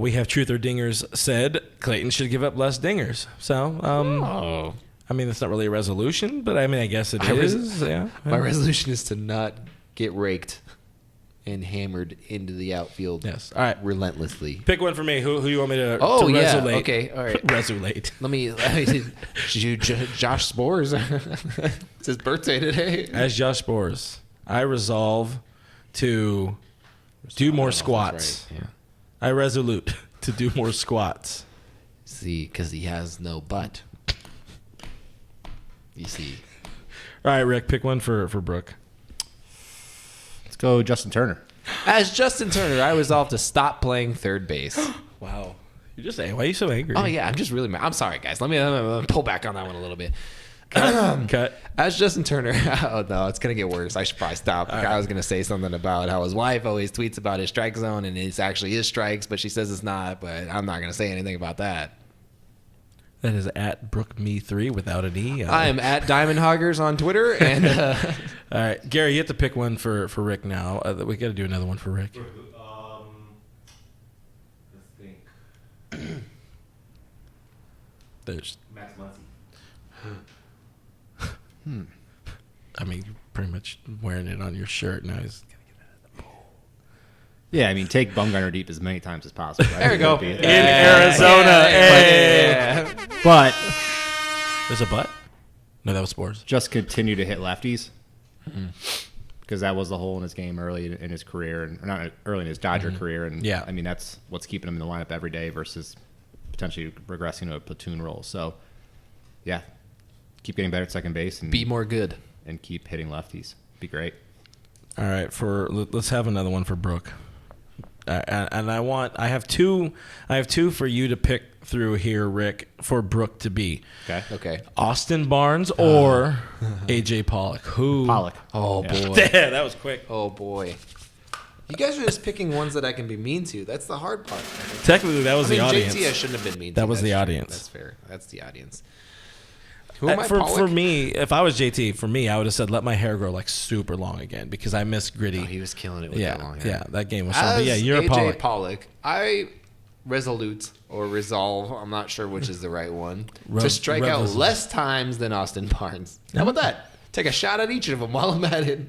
We have Truth or Dingers said Clayton should give up less dingers. So, I mean, that's not really a resolution, but I mean, I guess it is. My resolution is to not get raked and hammered into the outfield. Yes. All right. Relentlessly. Pick one for me. Who you want me to? Oh, to yeah. resolate? Okay. All right. Resolate. Let me Josh Spores. It's his birthday today. As Josh Spores, I resolve to do more squats. Right. Yeah. I resolute to do more squats. See, because he has no butt. You see. All right, Rick, pick one for Brooke. Let's go Justin Turner. As Justin Turner, I resolve to stop playing third base. Wow. You're just saying, why are you so angry? Oh, yeah, I'm just really mad. I'm sorry, guys. Let me pull back on that one a little bit. Cut. As Justin Turner, oh no, it's gonna get worse. I should probably stop. I was gonna say something about how his wife always tweets about his strike zone, and it's actually his strikes, but she says it's not. But I'm not gonna say anything about that. That is at BrookMe3 without an E. I am at Diamond Hoggers on Twitter, and all right, Gary, you have to pick one for Rick now. We got to do another one for Rick. Let's think. There's. Max Muncy. I mean, you're pretty much wearing it on your shirt now. He's gotta get out of the pool. Yeah, I mean, take Bumgarner deep as many times as possible. there we go. In Arizona, Yeah. But there's a butt. No, that was Spores. just continue to hit lefties. Because that was the hole in his game early in his career, and or not early in his Dodger career. And Yeah. I mean, that's what's keeping him in the lineup every day versus potentially regressing to a platoon role. So, yeah, keep getting better at second base and Be more good. and keep hitting lefties. Be great. All right, let's have another one for Brooke. And I have two for you to pick through here, Rick, for Brooke to be. Okay. Austin Barnes or AJ Pollock. Who? Pollock. Oh Yeah. boy. That was quick. Oh boy. You guys are just picking ones that I can be mean to. That's the hard part. Technically, that was the audience. JT I shouldn't have been mean to. That was That's the true. audience. That's fair. That's the audience. Who am I, for Pollock? me, if I was JT, for me, I would have said let my hair grow like super long again because I miss gritty. Oh, he was killing it with yeah, that long hair. yeah, that game was fun. But As yeah, you're AJ a Pollock. I resolute or resolve, I'm not sure which is the right one, Re- to strike out resolute. less times than Austin Barnes. How about that? Take a shot at each of them while I'm at it.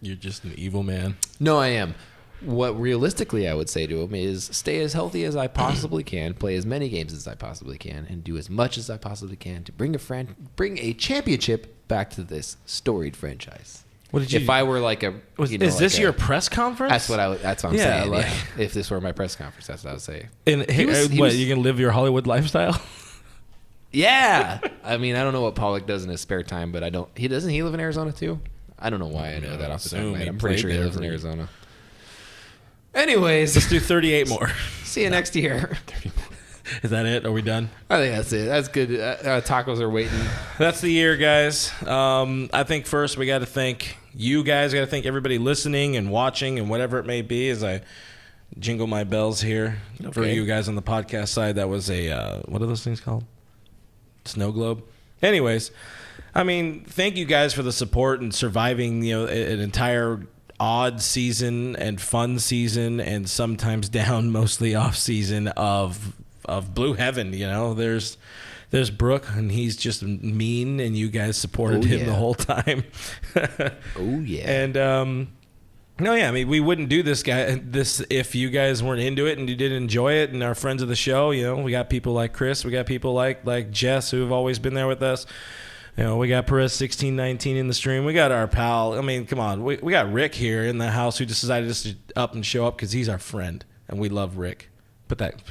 You're just an evil man. No, I am. What realistically I would say to him is stay as healthy as I possibly can, play as many games as I possibly can, and do as much as I possibly can to bring a championship back to this storied franchise. What did you? If I were like a, is this your press conference? That's what I'm Yeah, saying. like- yeah. If this were my press conference, that's what I would say. And He was- he what? was- You can live your Hollywood lifestyle? Yeah. I mean, I don't know what Pollock does in his spare time, but he doesn't he live in Arizona too? I don't know why I know that off the top of my head. I'm pretty sure he lives in Arizona. Anyways, Let's do 38 more. see you next year. Is that it? Are we done? I think that's it. That's good. Tacos are waiting. That's the year, guys. I think first we got to thank you guys. Got to thank everybody listening and watching and whatever it may be as I jingle my bells here for Okay. you guys on the podcast side. That was a, what are those things called? Snow globe? Anyways, I mean, thank you guys for the support and surviving, an entire odd season and fun season and sometimes down, mostly off season of Blue Heaven. There's Brooke and he's just mean and you guys supported him yeah. the whole time. Oh yeah. And I mean, we wouldn't do this if you guys weren't into it and you didn't enjoy it. And our friends of the show, we got people like Chris, we got people like Jess who have always been there with us. We got Perez 1619 in the stream. We got our pal. I mean, come on. We got Rick here in the house who just decided just to up and show up because he's our friend and we love Rick.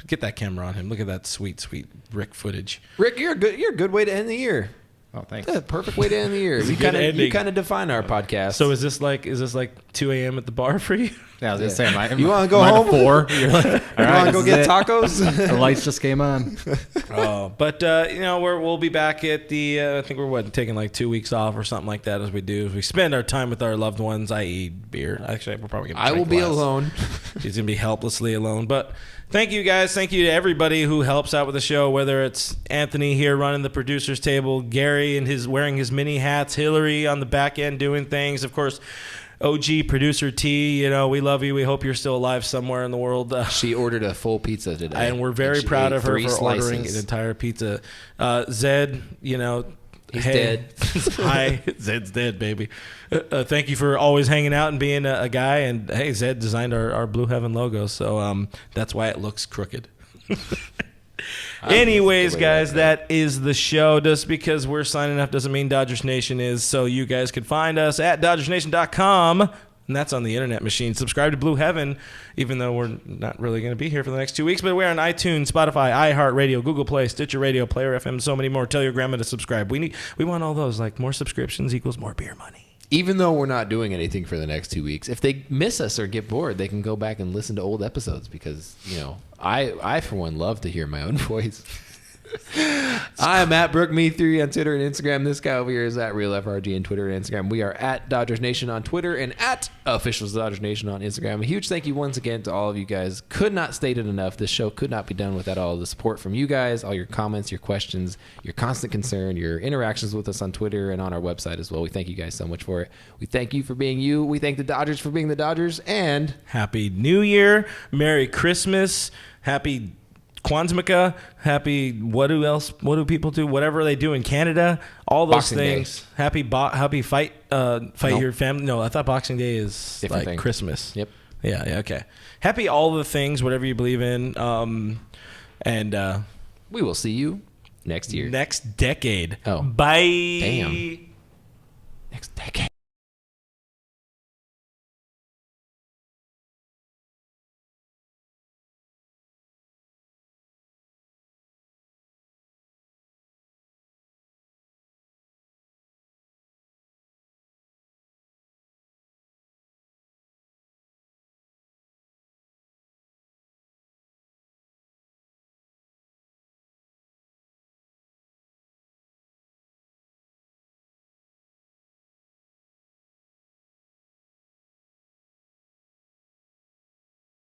Get that camera on him. Look at that sweet, sweet Rick footage. Rick, you're a good way to end the year. Oh, thanks. Yeah, perfect way to end the year. It's a You good ending. kind of define our podcast. So is this like 2 a.m. at the bar for you? Yeah, I was gonna say, You wanna go home? 4? You're like, all you right, want to go this is get it. tacos? The lights just came on. But we'll be back at the. I think we're taking like 2 weeks off or something like that, as we do. We spend our time with our loved ones, i.e., beer. Actually, we're probably gonna. I will drink be less. alone. He's gonna be helplessly alone. But thank you guys. Thank you to everybody who helps out with the show. Whether it's Anthony here running the producers table, Gary and wearing his mini hats, Hillary on the back end doing things. Of course, OG producer T. We love you. We hope you're still alive somewhere in the world. She ordered a full pizza today, and we're very she proud ate of her 3 for ordering an slices. entire pizza. Zed, He's hey. dead. Hi, Zed's dead, baby. Thank you for always hanging out and being a guy. And hey, Zed designed our Blue Heaven logo, so that's why it looks crooked. Anyways, guys, that is the show. Just because we're signing up doesn't mean Dodgers Nation is. So you guys can find us at DodgersNation.com, and that's on the internet machine. Subscribe to Blue Heaven, even though we're not really going to be here for the next 2 weeks. But we're on iTunes, Spotify, iHeartRadio, Google Play, Stitcher Radio, Player FM, so many more. Tell your grandma to subscribe. We want all those. Like, more subscriptions equals more beer money. Even though we're not doing anything for the next 2 weeks, if they miss us or get bored, they can go back and listen to old episodes because, I for one love to hear my own voice. I am at BrookMe3 on Twitter and Instagram. This guy over here is at RealFRG on Twitter and Instagram. We are at Dodgers Nation on Twitter and at Officials Dodgers Nation on Instagram. A huge thank you once again to all of you guys. Could not state it enough. This show could not be done without all the support from you guys, all your comments, your questions, your constant concern, your interactions with us on Twitter and on our website as well. We thank you guys so much for it. We thank you for being you. We thank the Dodgers for being the Dodgers. And Happy New Year. Merry Christmas. Happy Kwanzaa, happy what do people do? Whatever they do in Canada, all those Boxing things. Day. Happy fight your family. No, I thought Boxing Day is Different like thing. Christmas. Yep. Yeah, okay. Happy all the things, whatever you believe in. And we will see you next year. next decade. Oh. Bye. Damn. Next decade.